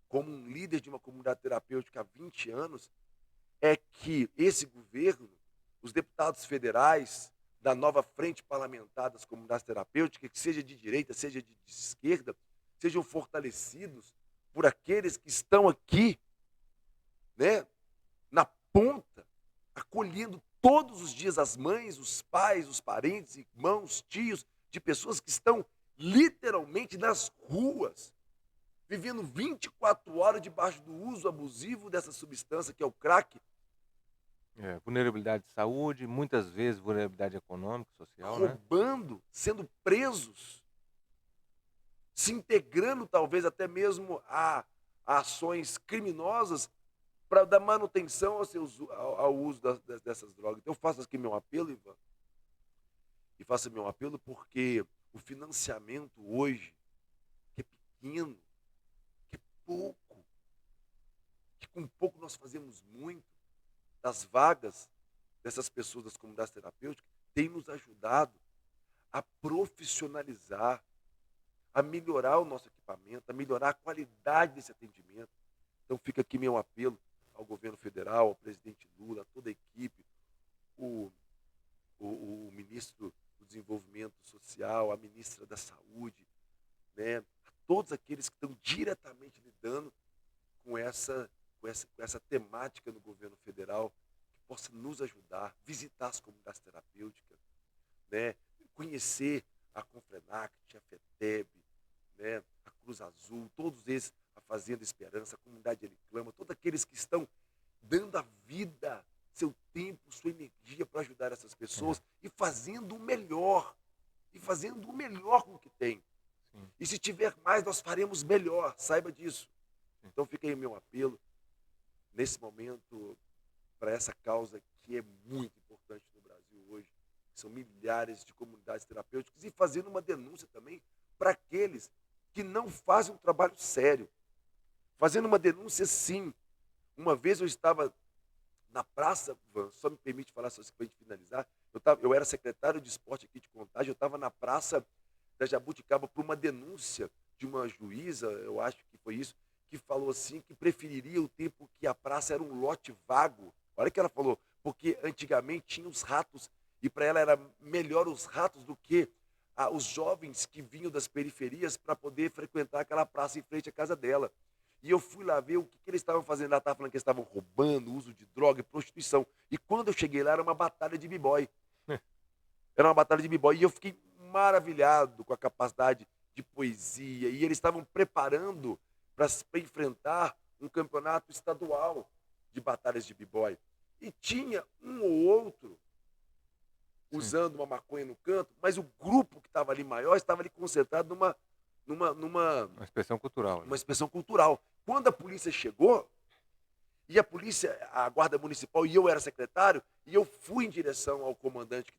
como um líder de uma comunidade terapêutica há 20 anos, é que esse governo, os deputados federais da nova frente parlamentar das comunidades terapêuticas, que seja de direita, seja de esquerda, sejam fortalecidos por aqueles que estão aqui, né, na ponta, acolhendo todos os dias as mães, os pais, os parentes, irmãos, tios, de pessoas que estão literalmente nas ruas, vivendo 24 horas debaixo do uso abusivo dessa substância que é o crack. Vulnerabilidade de saúde, muitas vezes vulnerabilidade econômica, social, né? Roubando, sendo presos, se integrando talvez até mesmo a ações criminosas para dar manutenção ao uso dessas drogas. Então eu faço aqui meu apelo, Ivan, e faço meu apelo porque o financiamento hoje, que é pequeno, que é pouco, que com pouco nós fazemos muito, das vagas dessas pessoas das comunidades terapêuticas, tem nos ajudado a profissionalizar, a melhorar o nosso equipamento, a melhorar a qualidade desse atendimento. Então fica aqui meu apelo ao governo federal, ao presidente Lula, a toda a equipe, o ministro do Desenvolvimento Social, a ministra da Saúde, né, a todos aqueles que estão diretamente lidando com essa temática no governo federal, que possa nos ajudar, visitar as comunidades terapêuticas, né, conhecer a Confrenact, a FETEB, né, a Cruz Azul, todos esses, a Fazenda Esperança, a Comunidade Ele Clama, todos aqueles que estão dando a vida, seu tempo, sua energia para ajudar essas pessoas e fazendo o melhor, com o que tem. Sim. E se tiver mais, nós faremos melhor, saiba disso. Então fica aí o meu apelo, nesse momento, para essa causa que é muito importante no Brasil hoje, que são milhares de comunidades terapêuticas, e fazendo uma denúncia também para aqueles que não fazem um trabalho sério. Fazendo uma denúncia, sim. Uma vez eu estava na praça, só me permite falar só para a gente finalizar, eu era secretário de esporte aqui de Contagem, eu estava na praça da Jabuticaba por uma denúncia de uma juíza, eu acho que foi isso, que falou assim que preferiria o tempo que a praça era um lote vago. Olha o que ela falou, porque antigamente tinha os ratos, e para ela era melhor os ratos do que os jovens que vinham das periferias para poder frequentar aquela praça em frente à casa dela. E eu fui lá ver o que eles estavam fazendo. Ela estava falando que eles estavam roubando, uso de droga e prostituição. E quando eu cheguei lá, era uma batalha de b-boy. Era uma batalha de b-boy. E eu fiquei maravilhado com a capacidade de poesia. E eles estavam preparando para enfrentar um campeonato estadual de batalhas de b-boy. E tinha um ou outro Sim. usando uma maconha no canto, mas o grupo que estava ali maior estava ali concentrado numa Uma expressão cultural, né? uma expressão cultural. Quando a polícia chegou, e a polícia, a guarda municipal, e eu era secretário, e eu fui em direção ao comandante que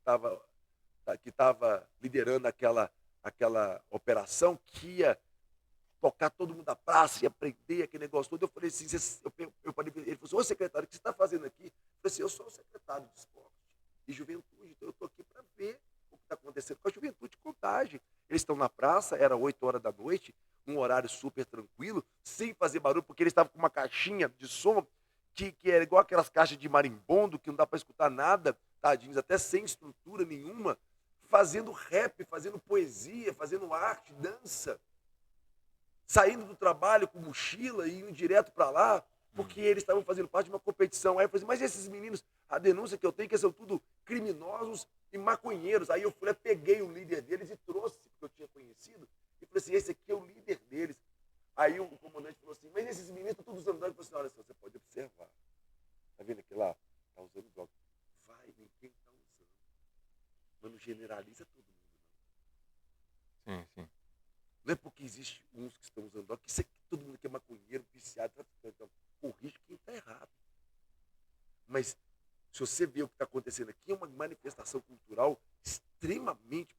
estava liderando aquela operação, que ia tocar todo mundo da praça, ia prender aquele negócio todo. Eu falei assim, eu falei, ele falou assim, ô secretário, o que você está fazendo aqui? Eu falei assim, eu sou o secretário de esporte e juventude, então eu estou aqui para ver o que está acontecendo com a juventude de Contagem. Eles estão na praça, era 8 horas da noite, um horário super tranquilo, sem fazer barulho, porque eles estavam com uma caixinha de som que era igual aquelas caixas de marimbondo, que não dá para escutar nada, tadinhos, até sem estrutura nenhuma, fazendo rap, fazendo poesia, fazendo arte, dança, saindo do trabalho com mochila e indo direto para lá, porque eles estavam fazendo parte de uma competição. Aí eu falei assim, mas esses meninos, a denúncia que eu tenho é que são tudo criminosos e maconheiros. Aí eu fui, peguei o líder deles e trouxe, porque eu tinha conhecido, e falei assim, esse aqui é o líder deles. Aí o comandante falou assim, mas esses meninos estão todos usando droga. Eu falei assim, olha só, você pode observar. Tá vendo aqui lá? Tá usando droga. Vai, ninguém tá usando. Mas não generaliza todo mundo, não. Sim, sim. Não é porque existe uns que estão usando droga, que isso aqui, todo mundo que é maconheiro, viciado, traficante. Então, corrige quem está errado. Mas se você vê o que está acontecendo aqui, é uma manifestação cultural extremamente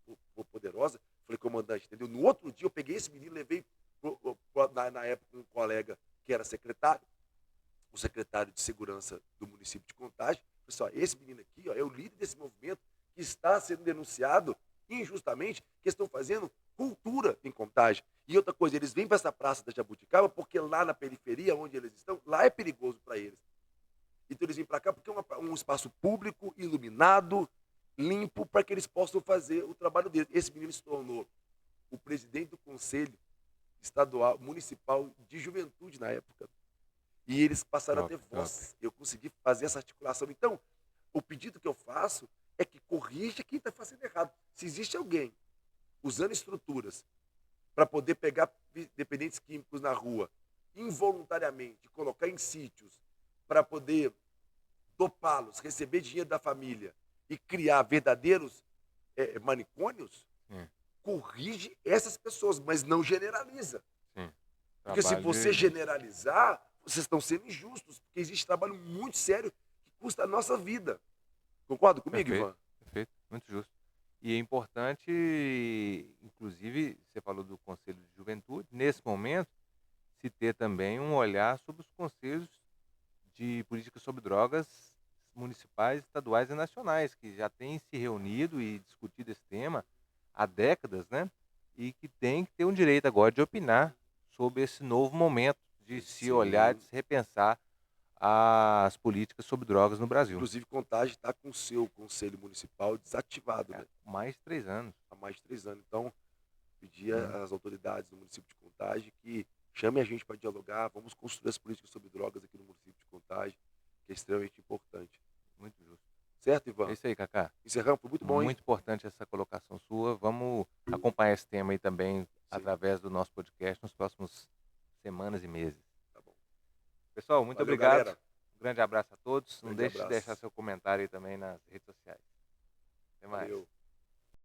poderosa. Falei, comandante, entendeu? No outro dia eu peguei esse menino, levei na época um colega que era secretário, o secretário de segurança do município de Contagem. Pessoal, esse menino aqui, ó, é o líder desse movimento que está sendo denunciado injustamente, que estão fazendo cultura em Contagem. E outra coisa, eles vêm para essa praça da Jabuticaba porque lá na periferia, onde eles estão, lá é perigoso para eles. Então eles vêm para cá porque é um espaço público, iluminado, limpo, para que eles possam fazer o trabalho deles. Esse menino se tornou o presidente do Conselho Estadual, Municipal de Juventude na época. E eles passaram a ter voz. Eu consegui fazer essa articulação. Então, o pedido que eu faço é que corrija quem está fazendo errado. Se existe alguém usando estruturas para poder pegar dependentes químicos na rua, involuntariamente, colocar em sítios, para poder dopá-los, receber dinheiro da família e criar verdadeiros manicônios, corrige essas pessoas, mas não generaliza. Sim. Porque se você generalizar, vocês estão sendo injustos, porque existe trabalho muito sério que custa a nossa vida. Concorda comigo, Perfeito, Ivan? perfeito, muito justo. E é importante, inclusive, você falou do Conselho de Juventude, nesse momento, se ter também um olhar sobre os conselhos de política sobre drogas municipais, estaduais e nacionais, que já têm se reunido e discutido esse tema há décadas, né? E que tem que ter um direito agora de opinar sobre esse novo momento, de se olhar, de se repensar as políticas sobre drogas no Brasil. Inclusive, Contagem está com o seu conselho municipal desativado, né? Mais de 3 anos. Há mais de 3 anos. Então, pedir às autoridades do município de Contagem que chame a gente para dialogar, vamos construir as políticas sobre drogas aqui no município de Contagem, que é extremamente importante. Muito justo. Certo, Ivan? É isso aí, Cacá. Encerramos, foi muito bom, hein? Muito importante essa colocação sua. Vamos acompanhar esse tema aí também através do nosso podcast nos próximos semanas e meses. Tá bom. Pessoal, muito Valeu, obrigado. galera. Um grande abraço a todos. Não Grande deixe de abraço. deixar seu comentário aí também nas redes sociais. Até mais. Valeu.